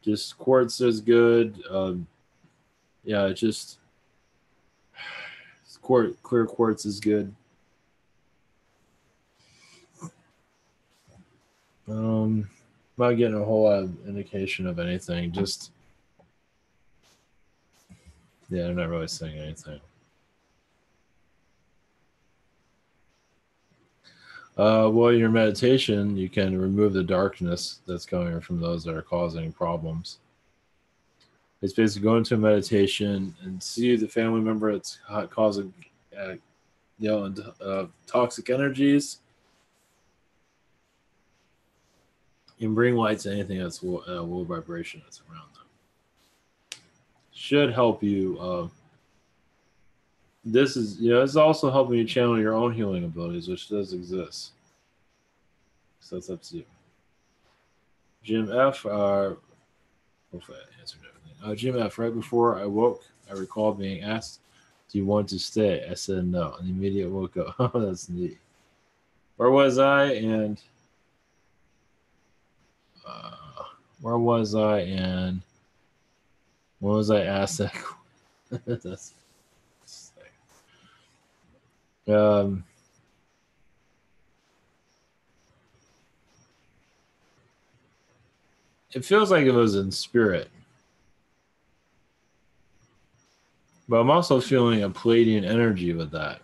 Just quartz is good. Yeah, just clear quartz is good. Not getting a whole lot of indication of anything. Just yeah, I'm not really saying anything. Well, your meditation, you can remove the darkness that's coming from those that are causing problems. It's basically go into a meditation and see the family member that's causing, toxic energies, and bring light to anything that's low vibration that's around them. Should help you this is, it's also helping you channel your own healing abilities, which does exist. So that's up to you. Jim F. Hopefully I answered everything. Jim F. Right before I woke, I recall being asked, "Do you want to stay?" I said no, and immediately woke up. Oh, that's neat. Where was I? And where was I? And when was I asked that? That's it feels like it was in spirit, but I'm also feeling a Pleiadian energy with that.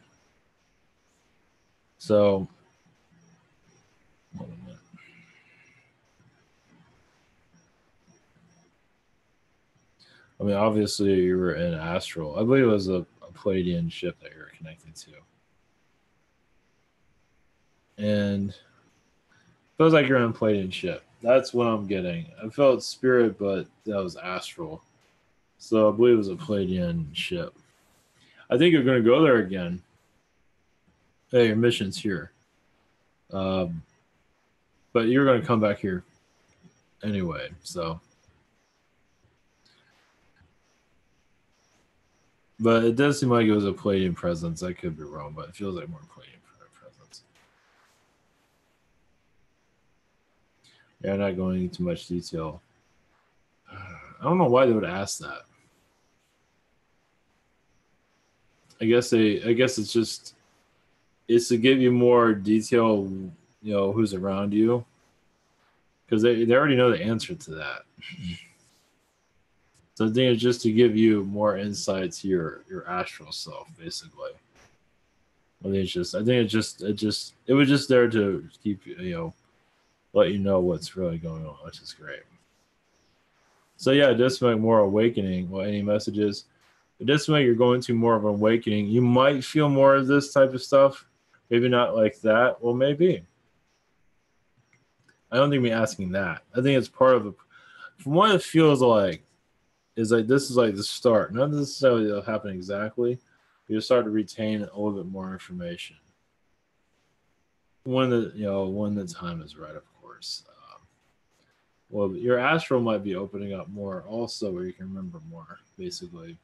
So, hold on a minute. I mean, obviously you were in astral. I believe it was a Pleiadian ship that you were connected to. And it feels like you're in a Pleiadian ship. That's what I'm getting. I felt spirit, but that was astral. So I believe it was a Pleiadian ship. I think you're going to go there again. Hey, your mission's here. But you're going to come back here anyway, so. But it does seem like it was a Pleiadian presence. I could be wrong, but it feels like more Pleiadian presence. Yeah, I'm not going into much detail. I don't know why they would ask that. I guess it's to give you more detail, who's around you, because they already know the answer to that. So I think it's just to give you more insight to your astral self, basically. I think it was just there to keep let you know what's really going on, which is great. So yeah, it does make more awakening. Well, any messages? It does make you're going to more of an awakening. You might feel more of this type of stuff. Maybe not like that. Well, maybe. I don't think we're asking that. I think it's part of from what it feels like, is like this is like the start. Not necessarily it'll happen exactly. You'll start to retain a little bit more information. When the time is right, of course. Well, your astral might be opening up more also, where you can remember more, basically.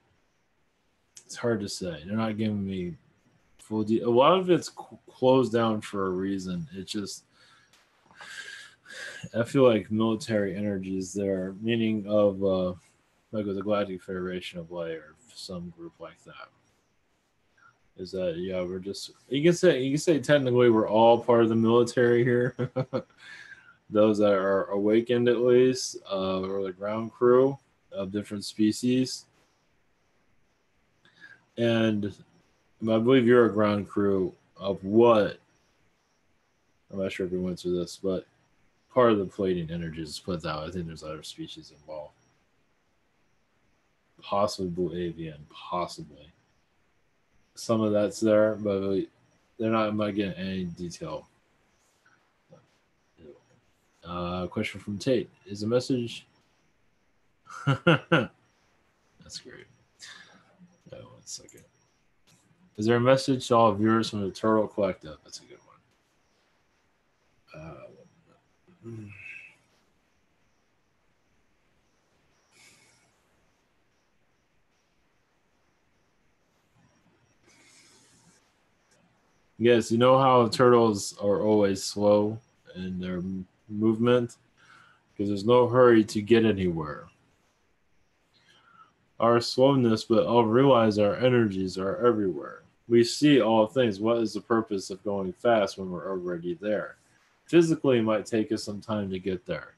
It's hard to say. They're not giving me full a lot of it's closed down for a reason. It just, I feel like military energy is there, meaning of like with the Galactic Federation of Light or some group like that. Is that we're just, you can say technically we're all part of the military here. Those that are awakened at least, or the ground crew of different species. And I believe you're a ground crew of what? I'm not sure if we went through this, but part of the Pleiadian energy is split out. I think there's other species involved. Possibly Blue Avian, possibly. Some of that's there, but they're not. I'm not getting any detail. Question from Tate. Is a message? That's great. 1 second. Is there a message to all viewers from the Turtle Collective? That's a good one. Yes, you know how turtles are always slow in their movement? Because there's no hurry to get anywhere. Our slowness, but I'll realize our energies are everywhere. We see all things. What is the purpose of going fast when we're already there? Physically, it might take us some time to get there,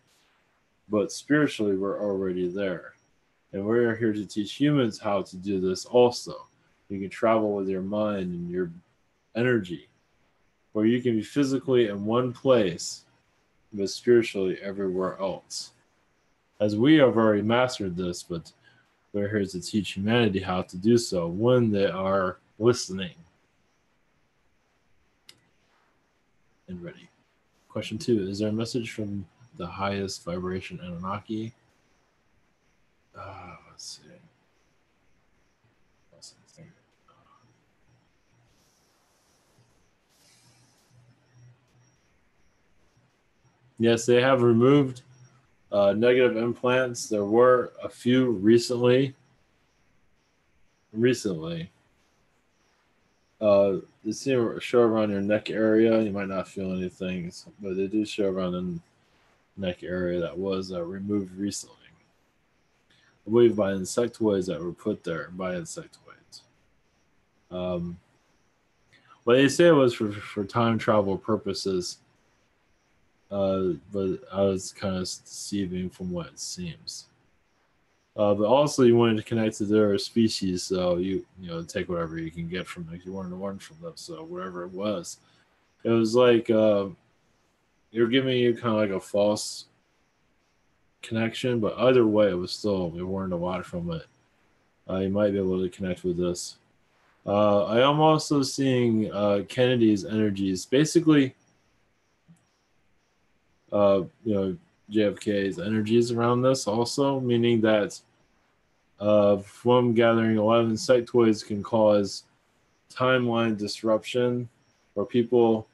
but spiritually, we're already there. And we're here to teach humans how to do this also. You can travel with your mind and your energy, where you can be physically in one place, but spiritually everywhere else. As we have already mastered this, but we're here to teach humanity how to do so when they are listening and ready. Question 2. Is there a message from the highest vibration Anunnaki? Let's see. Yes, they have removed negative implants. There were a few recently. They seem to show around your neck area. You might not feel anything, but they do show around the neck area that was removed recently. I believe by insectoids that were put there by insectoids. Well, they say it was for time travel purposes, but I was kind of deceiving from what it seems. But also, you wanted to connect to their species, so you take whatever you can get from them. You wanted to learn from them, so whatever it was like you're giving you kind of like a false connection, but either way, it was still we learned a lot from it. You might be able to connect with this. I am also seeing Kennedy's energies, basically. JFK's energies around this also, meaning that from gathering, a lot of insectoids can cause timeline disruption, where people,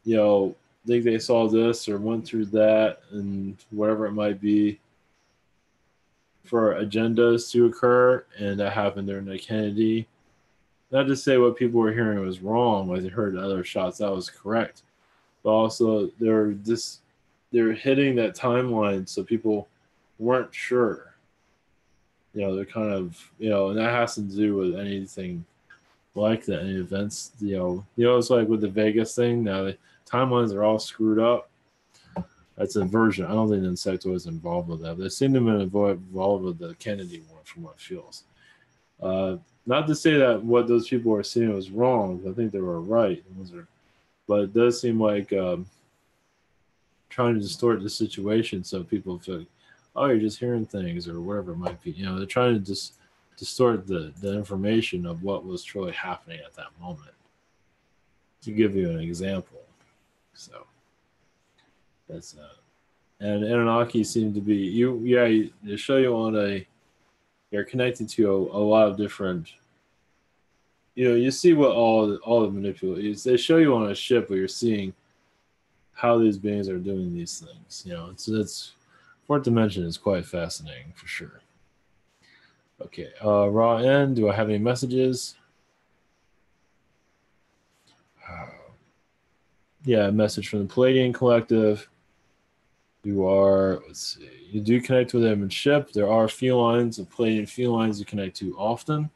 think they saw this or went through that, and whatever it might be, for agendas to occur, and that happened during the Kennedy. Not to say what people were hearing was wrong, like they heard other shots that was correct, but also they're hitting that timeline, so people weren't sure. They're kind of, and that has to do with anything like that, any events. It's like with the Vegas thing. Now the timelines are all screwed up. That's a version. I don't think the insectoid is involved with that. They seem to have been involved with the Kennedy one, from what it feels. Not to say that what those people were seeing was wrong. I think they were right. But it does seem like trying to distort the situation so people feel, oh, you're just hearing things or whatever it might be. They're trying to just distort the information of what was truly happening at that moment. To give you an example. So that's and Anunnaki seem to be they show you on you're connected to a lot of different, you see what all the manipulators, they show you on a ship where you're seeing how these beings are doing these things. It's fourth dimension is quite fascinating for sure. Okay, raw end. Do I have any messages? Yeah, a message from the Pleiadian collective. You are, you do connect with them in ship. There are felines, of Pleiadian felines you connect to often.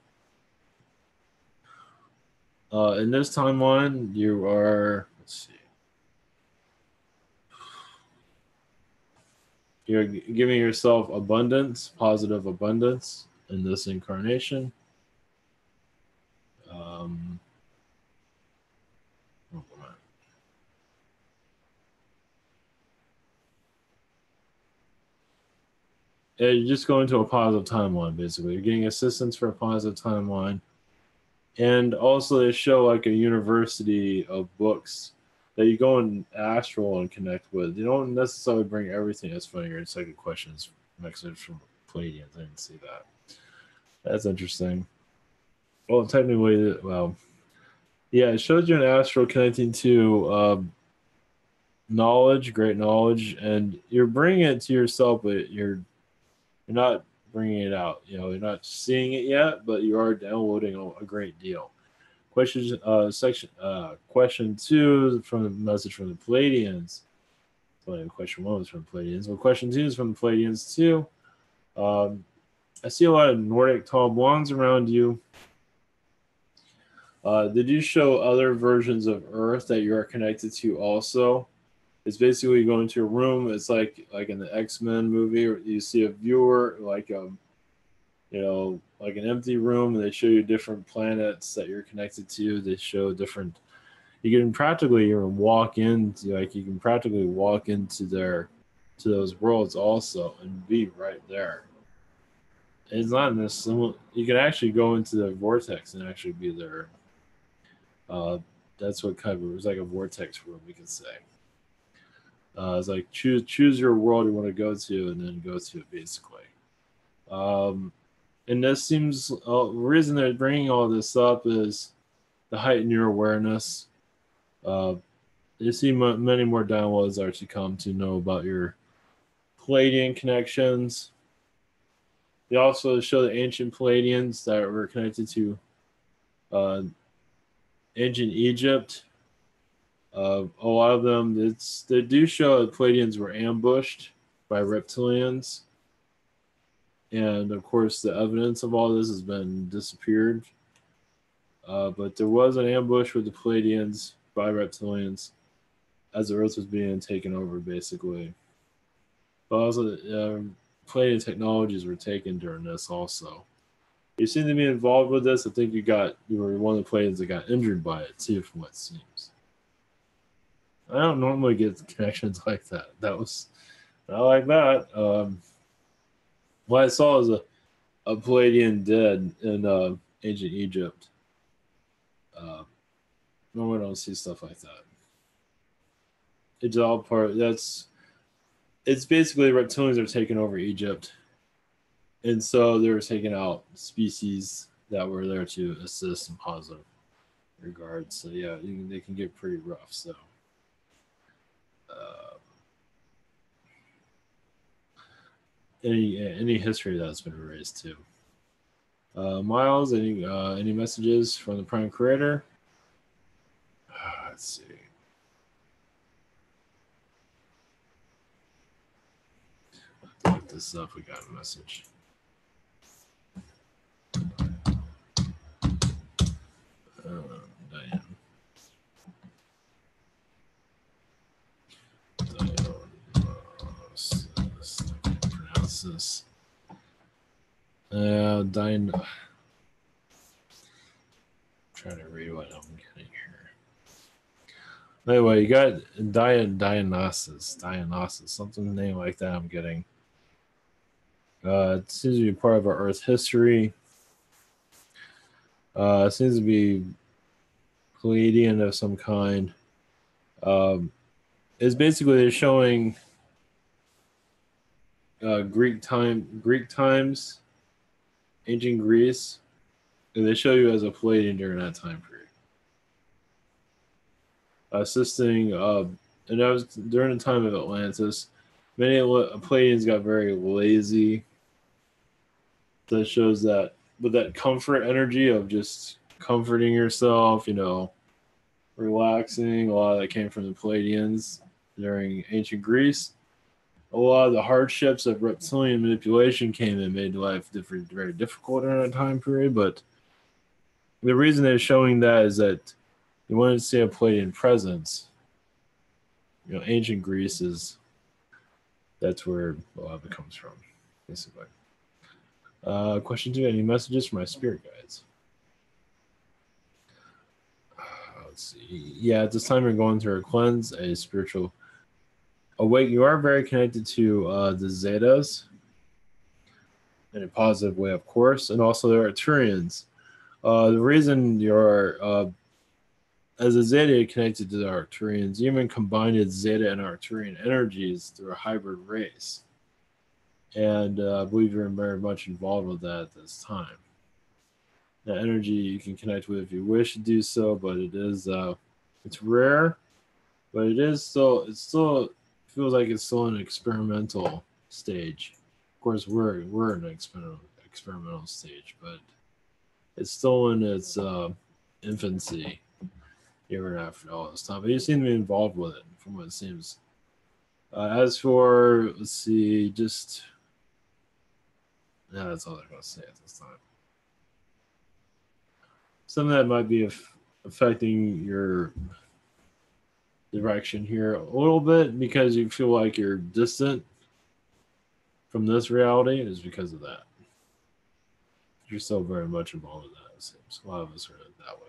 In this timeline, you are, you're giving yourself abundance, positive abundance in this incarnation. You're just going to a positive timeline, basically. You're getting assistance for a positive timeline. And also they show like a university of books that you go in astral and connect with. You don't necessarily bring everything. That's funny. Your second question is message from Pleiadian. I didn't see that. That's interesting. Well, technically, yeah, it shows you an astral connecting to knowledge, great knowledge, and you're bringing it to yourself, but you're not bringing it out. You're not seeing it yet, but you are downloading a great deal. Question 2 from the message from the Pleiadians. Question 1 was from the Pleiadians. Well, question 2 is from the Pleiadians too. I see a lot of Nordic tall blondes around you. Did you show other versions of Earth that you are connected to also? It's basically going to a room. It's like in the X-Men movie, you see a viewer like an empty room, and they show you different planets that you're connected to. They show different. You can practically walk into to those worlds also and be right there. It's not necessarily. You can actually go into the vortex and actually be there. That's what kind of, it was like a vortex room, we could say. It's like choose your world you want to go to, and then go to it basically. And this seems the reason they're bringing all this up is to heighten your awareness. You see many more downloads are to come to know about your Pleiadian connections. They also show the ancient Pleiadians that were connected to ancient Egypt. A lot of them, they do show that Pleiadians were ambushed by reptilians. And of course, the evidence of all this has been disappeared. But there was an ambush with the Pleiadians by reptilians as the Earth was being taken over, basically. But also, Pleiadian technologies were taken during this also. You seem to be involved with this. I think you were one of the Pleiadians that got injured by it, too, from what it seems. I don't normally get connections like that. That was not like that. What I saw was a Pleiadian dead in ancient Egypt. Normally I don't see stuff like that. It's all part. It's basically reptilians are taking over Egypt, and so they were taking out species that were there to assist in positive regards. So yeah, they can get pretty rough. So. Any history that's been erased too. Miles, any messages from the Prime Creator? Let's see. Look this up. We got a message. Diane. This. Trying to read what I'm getting here. Anyway, you got Dionysus, something name like that. I'm getting. It seems to be part of our Earth history. It seems to be Pleiadian of some kind. It's basically showing. Greek times, ancient Greece, and they show you as a Pleiadian during that time period. Assisting, and that was during the time of Atlantis. Many Pleiadians got very lazy. That shows that with that comfort energy of just comforting yourself, relaxing. A lot of that came from the Pleiadians during ancient Greece. A lot of the hardships of reptilian manipulation came and made life very difficult in that time period. But the reason they're showing that is that you wanted to see a Pleiadian presence. Ancient Greece that's where a lot of it comes from, basically. Question 2, any messages from my spirit guides? Let's see. Yeah, at this time you're going through a cleanse, a spiritual awake. You are very connected to the Zetas in a positive way, of course, and also the Arcturians. The reason you're as a Zeta you're connected to the Arcturians, you even combined Zeta and Arcturian energies through a hybrid race. And I believe you're very much involved with that at this time. That energy you can connect with if you wish to do so, but it is it's rare, but it still feels like it's still in an experimental stage. Of course, we're in an experimental stage, but it's still in its infancy. Even after all this time, but you seem to be involved with it, from what it seems. As for, let's see, that's all I'm going to say at this time. Something that might be affecting your direction here a little bit because you feel like you're distant from this reality is because of that. You're still very much involved with that, it seems. A lot of us are that way.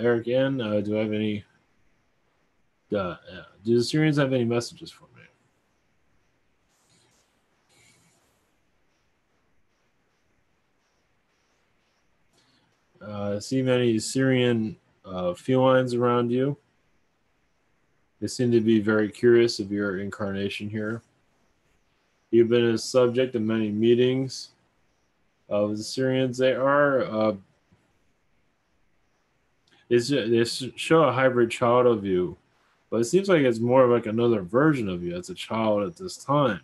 Eric N, do I have any? Do the Syrians have any messages for me? See many Syrian felines around you. They seem to be very curious of your incarnation here. You've been a subject of many meetings of the Syrians. They they show a hybrid child of you, but it seems like it's more of like another version of you as a child at this time.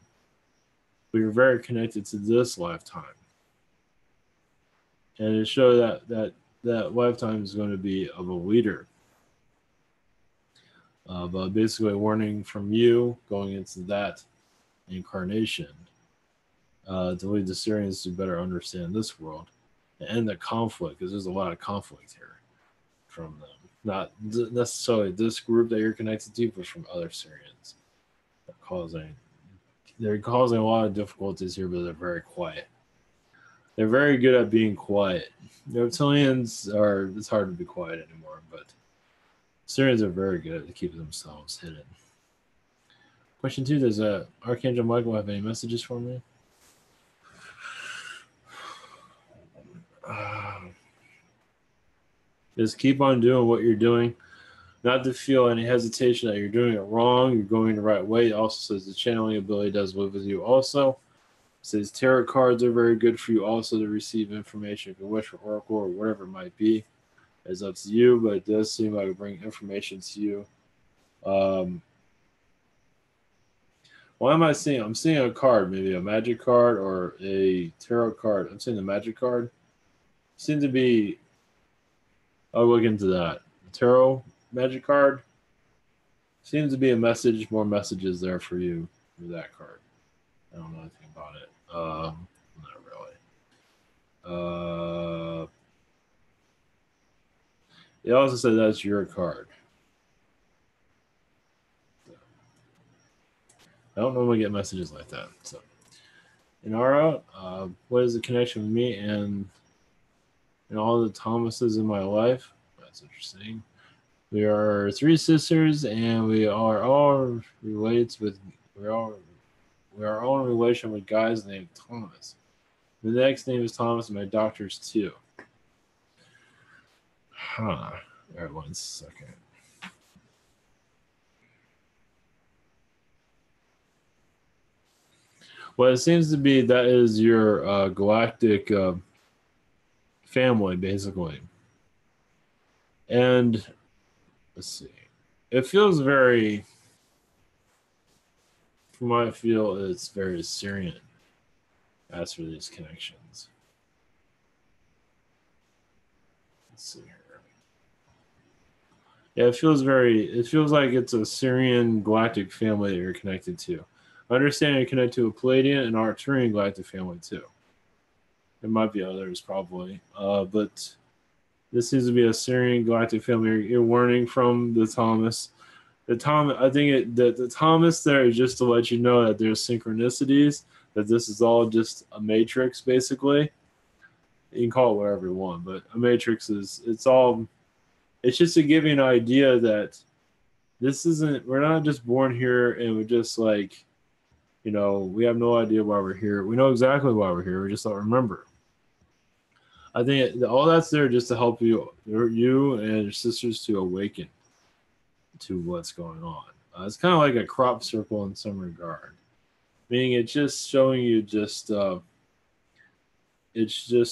But you're very connected to this lifetime, and it shows that lifetime is going to be of a leader. But basically, a warning from you going into that incarnation to lead the Syrians to better understand this world and end the conflict, because there's a lot of conflict here from them. Not necessarily this group that you're connected to, but from other Syrians. They're causing a lot of difficulties here, but they're very quiet. They're very good at being quiet. The reptilians it's hard to be quiet anymore, but Syrians are very good at keeping themselves hidden. Question 2, does Archangel Michael have any messages for me? Just keep on doing what you're doing. Not to feel any hesitation that you're doing it wrong. You're going the right way. It also says the channeling ability does live with you also. It says tarot cards are very good for you also to receive information. If you wish for oracle or whatever it might be, it's up to you, but it does seem like it bring information to you. What am I seeing? I'm seeing a card, maybe a magic card or a tarot card. I'm seeing the magic card. Seems to be, I'll look into that. The tarot magic card seems to be a message, more messages there for you with that card. I don't know anything about it. Not really. It also said that's your card. I don't normally get messages like that. So, Inara, what is the connection with me and all the Thomases in my life? That's interesting. We are 3 sisters, and we are all related with. We are all in relation with guys named Thomas. The next name is Thomas, and my doctor's too. Huh. All right, 1 second. Well, it seems to be that is your galactic family, basically. And let's see. It feels very, from what I feel, it's very Syrian as for these connections. Let's see here. Yeah, it feels like it's a Syrian galactic family that you're connected to. I understand you're connected to a Pleiadian and Arcturian galactic family too. There might be others probably, but this seems to be a Syrian galactic family. You're learning from the Thomas. I think the Thomas there is just to let you know that there's synchronicities, that this is all just a matrix, basically. You can call it whatever you want, but a matrix it's just to give you an idea that we're not just born here and we're just like, we have no idea why we're here. We know exactly why we're here. We just don't remember. I think all that's there just to help you and your sisters to awaken to what's going on. It's kind of like a crop circle in some regard, meaning it's just showing you it's just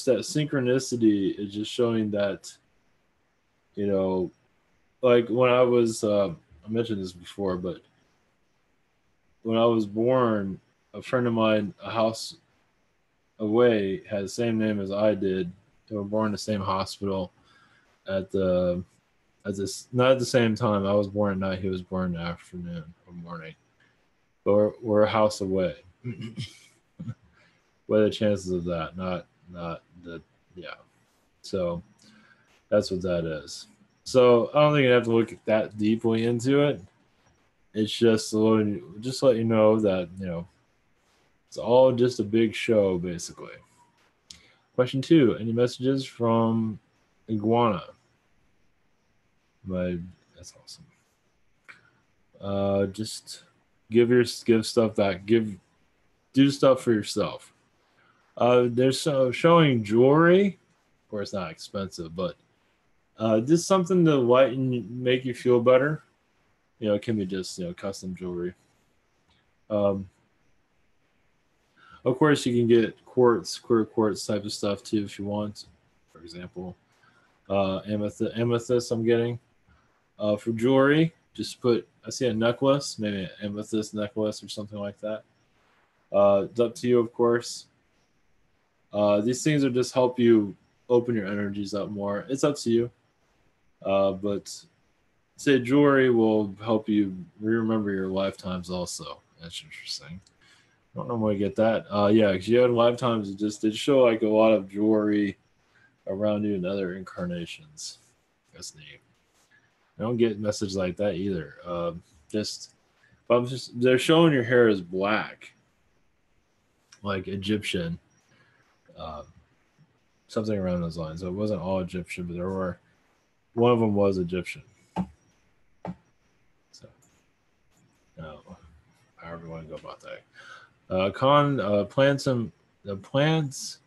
that synchronicity is just showing that, like when I was, I mentioned this before, but when I was born, a friend of mine, a house away, had the same name as I did. They were born in the same hospital not at the same time. I was born at night. He was born in the afternoon or morning. But we're a house away. What are the chances of that? Yeah. So that's what that is. So I don't think you have to look that deeply into it. It's just let you know that, it's all just a big show, basically. Question 2, any messages from Iguana? That's awesome. Just give stuff back. Do stuff for yourself. They're showing jewelry. Of course, not expensive, but just something to lighten, make you feel better. It can be just custom jewelry. Of course, you can get clear quartz type of stuff too if you want, for example. Amethyst I'm getting. For jewelry, just put, I see a necklace, maybe an amethyst necklace or something like that. It's up to you, of course. These things are just help you open your energies up more. It's up to you. But say jewelry will help you remember your lifetimes also. That's interesting. I don't normally get that. Yeah, because you had lifetimes, it just did show like a lot of jewelry around you in other incarnations. That's neat. I don't get messages like that either. They're showing your hair is black, like Egyptian, uh, something around those lines. So it wasn't all Egyptian, but there were, one of them was Egyptian. So, however you want to go about that. The plants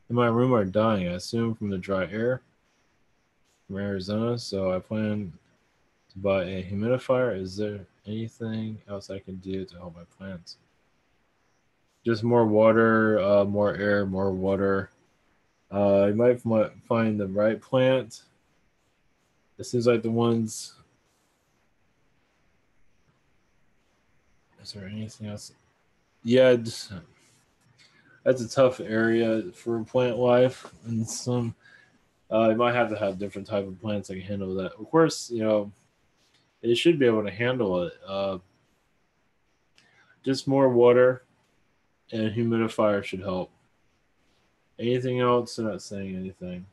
in my room are dying, I assume from the dry air from Arizona. So I plan to buy a humidifier. Is there anything else I can do to help my plants? Just more water, more air, more water. You might find the right plant. It seems like the ones. Is there anything else? Yeah, that's a tough area for plant life, and some you might have to have different type of plants that can handle that. Of course, it should be able to handle it. Just more water and humidifier should help. Anything else? They're not saying anything.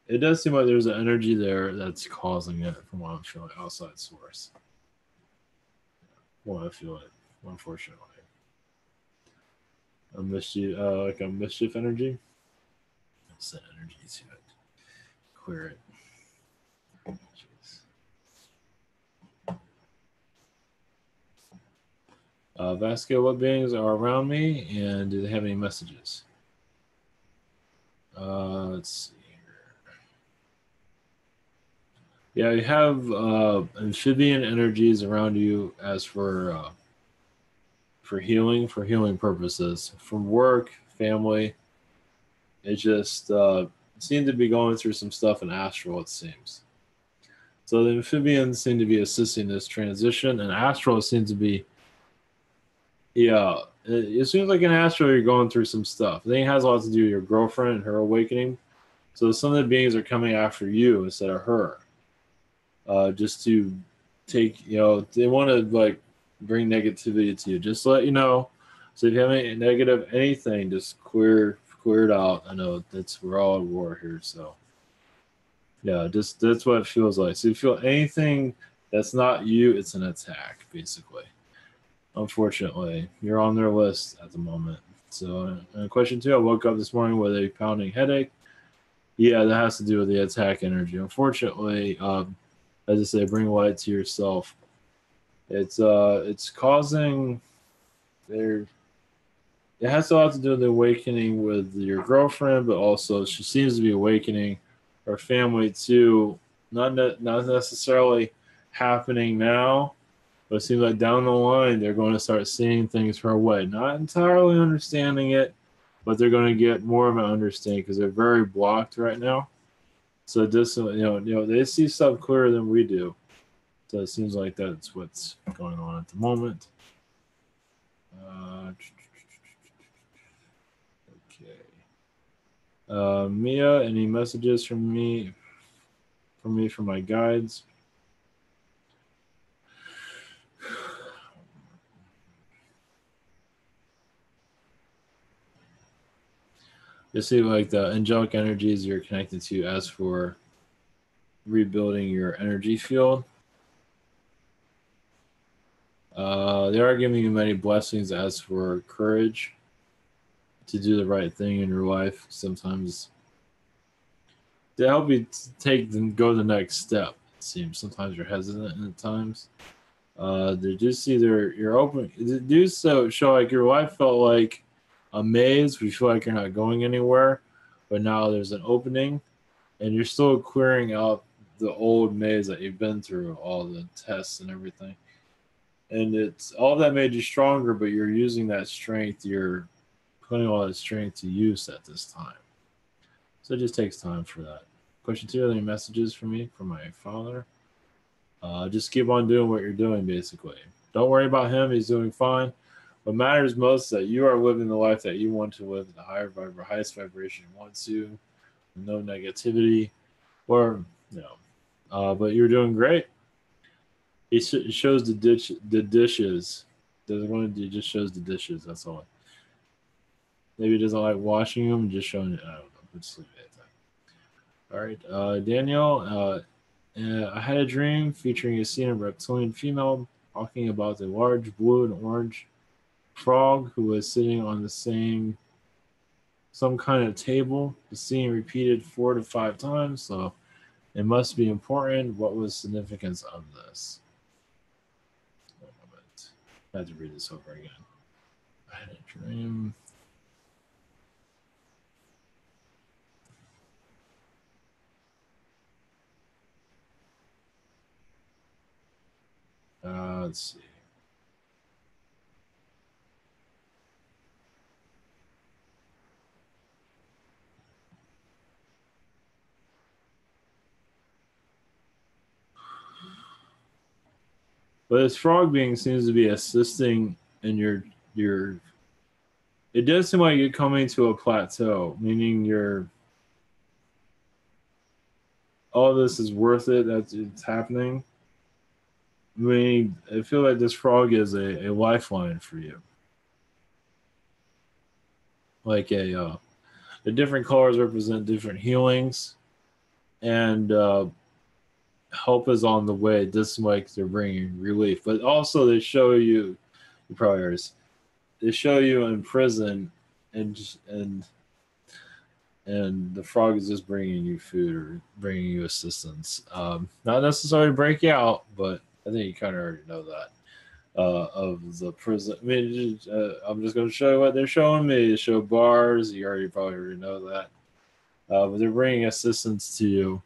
It does seem like there's an energy there that's causing it, from what I'm feeling, outside source. Well, I feel it, unfortunately. A mischief, like a mischief energy. Set energy to it. Clear it. Vasc, what beings are around me, and do they have any messages? Let's see here. Yeah, you have amphibian energies around you as for healing purposes, from work, family. It just seemed to be going through some stuff in astral, it seems. So the amphibians seem to be assisting this transition, and astral seems to be, yeah, it seems like in astral you're going through some stuff. I think it has a lot to do with your girlfriend and her awakening. So some of the beings are coming after you instead of her, just to take, they want to like bring negativity to you. Just to let you know. So if you have any negative anything, just clear it out. I know we're all at war here, so yeah, just that's what it feels like. So if you feel anything that's not you, it's an attack, basically. Unfortunately, you're on their list at the moment. So, question 2, I woke up this morning with a pounding headache. Yeah, that has to do with the attack energy. Unfortunately, as I say, bring light to yourself. It's causing it has a lot to do with the awakening with your girlfriend, but also she seems to be awakening her family too. Not necessarily happening now, but it seems like down the line they're going to start seeing things her way. Not entirely understanding it, but they're going to get more of an understanding because they're very blocked right now. So just they see stuff clearer than we do. So it seems like that's what's going on at the moment. Okay. Mia, any messages from me from my guides? You see, like the angelic energies you're connected to as for rebuilding your energy field. They are giving you many blessings as for courage to do the right thing in your life. Sometimes to help you go the next step. It seems sometimes you're hesitant at times. They just either you're open. They do so show like your life felt like a maze. We feel like you're not going anywhere, but now there's an opening, and you're still clearing out the old maze that you've been through, all the tests and everything. And it's all that made you stronger, but you're using that strength. You're putting all that strength to use at this time. So it just takes time for that. Question 2, are there any messages for me from my father? Just keep on doing what you're doing, basically. Don't worry about him. He's doing fine. What matters most is that you are living the life that you want to live, the highest vibration you want to, no negativity, or but you're doing great. It shows the dishes. Doesn't want to. It just shows the dishes. That's all. Maybe he doesn't like washing them. Just showing it. I don't know. Let's leave it at that. All right, Danielle. I had a dream featuring a scene of reptilian female talking about a large blue and orange frog who was sitting on some kind of table. The scene repeated 4 to 5 times, so it must be important. What was the significance of this? One moment. I had to read this over again. I had a dream. Let's see. But this frog being seems to be assisting in your. It does seem like you're coming to a plateau, meaning all this is worth it. That it's happening. I mean, I feel like this frog is a lifeline for you. Like the different colors represent different healings, and help is on the way. This like they're bringing relief, but also they show you probably already. They show you in prison, and the frog is just bringing you food or bringing you assistance. Not necessarily break you out, but I think you kind of already know that. Of the prison. I mean, I'm just going to show you what they're showing me. They show bars. You probably already know that. But they're bringing assistance to you.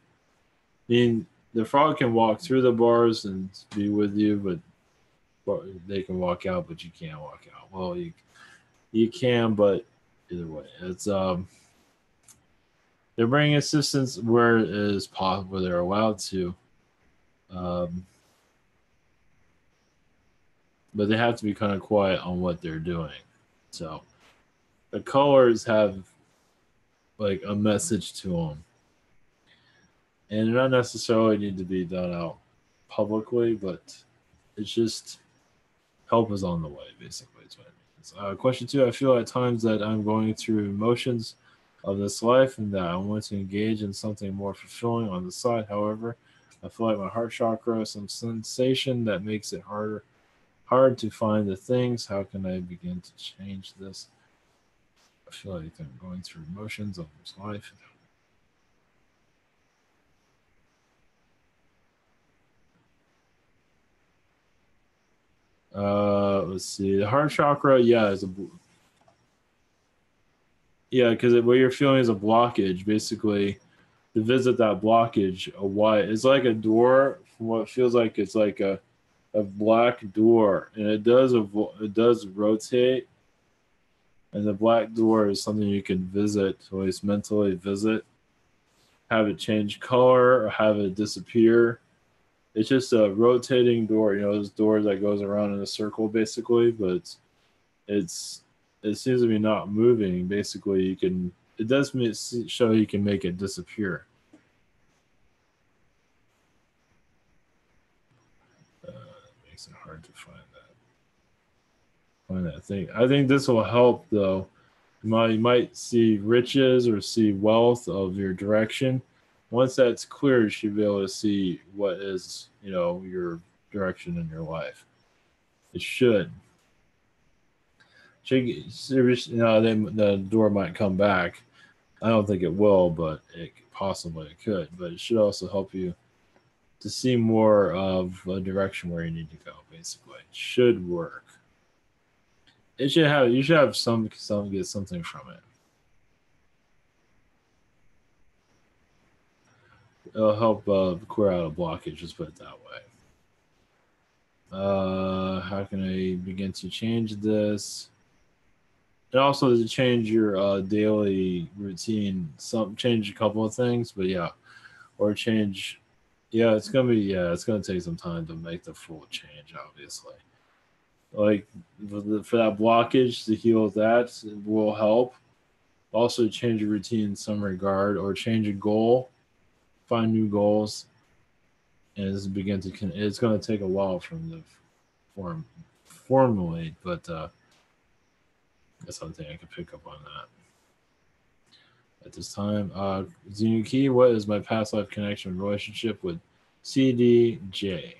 I mean, the frog can walk through the bars and be with you, but they can walk out, but you can't walk out. Well, you can, but either way, it's they're bringing assistance where it is possible, where they're allowed to. But they have to be kind of quiet on what they're doing. So the colors have like a message to them, and they're not necessarily need to be done out publicly, but it's just help is on the way, basically. Is what it means. Question 2, I feel at times that I'm going through emotions of this life and that I want to engage in something more fulfilling on the side. However, I feel like my heart chakra has some sensation that makes it hard to find the things. How can I begin to change this? I feel like I'm going through emotions of this life. Let's see. The heart chakra, is because what you're feeling is a blockage. Basically, to visit that blockage, it's like a door. From what feels like it's like a black door, and it does rotate. And the black door is something you can visit, at least mentally visit, have it change color or have it disappear. It's just a rotating door, this door that goes around in a circle, basically, but it seems to be not moving. Basically, it does show you can make it disappear. It makes it hard to find that thing. I think this will help, though. You might see riches or see wealth of your direction. Once that's clear, you should be able to see what is, your direction in your life. It should. The door might come back. I don't think it will, but it could. But it should also help you to see more of a direction where you need to go. Basically, it should work. You should have get something from it. It'll help clear out a blockage. Just put it that way. How can I begin to change this? and also to change your daily routine, change a couple of things, but yeah, or change. Yeah, it's gonna take some time to make the full change, obviously. Like for that blockage to heal that will help. Also, change your routine in some regard, or change a goal, find new goals, and it's going to take a while from the formulate, but that's something I can pick up on that at this time. Zenuki, what is my past life connection relationship with CDJ?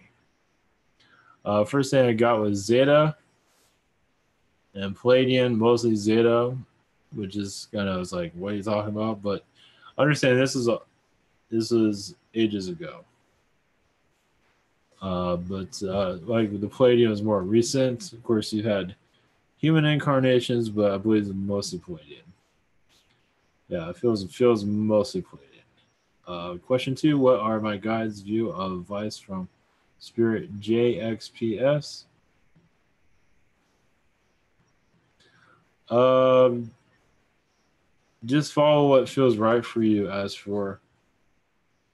First thing I got was Zeta and Pleiadian, mostly Zeta, which is kind of, I was like, what are you talking about? But understand this is ages ago. But like the Pleiadian was more recent. Of course, you had human incarnations, but I believe it's mostly Pleiadian. Yeah, it feels mostly Pleiadian. Question 2: what are my guides' view of advice from Spirit JXPS? Just follow what feels right for you. As for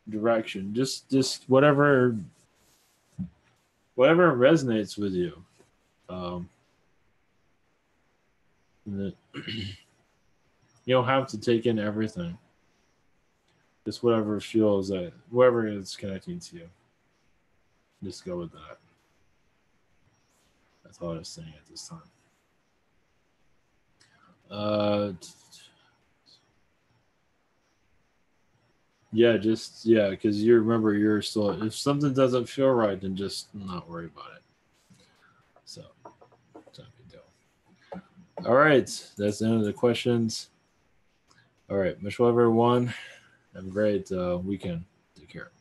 direction, just whatever resonates with you. You don't have to take in everything. Just whatever feels that whatever is connecting to you. Just go with that. That's all I was saying at this time. Because you remember you're still. If something doesn't feel right, then just not worry about it. So, it's not a big deal. All right, that's the end of the questions. All right, much love, everyone. Have a great weekend. Take care.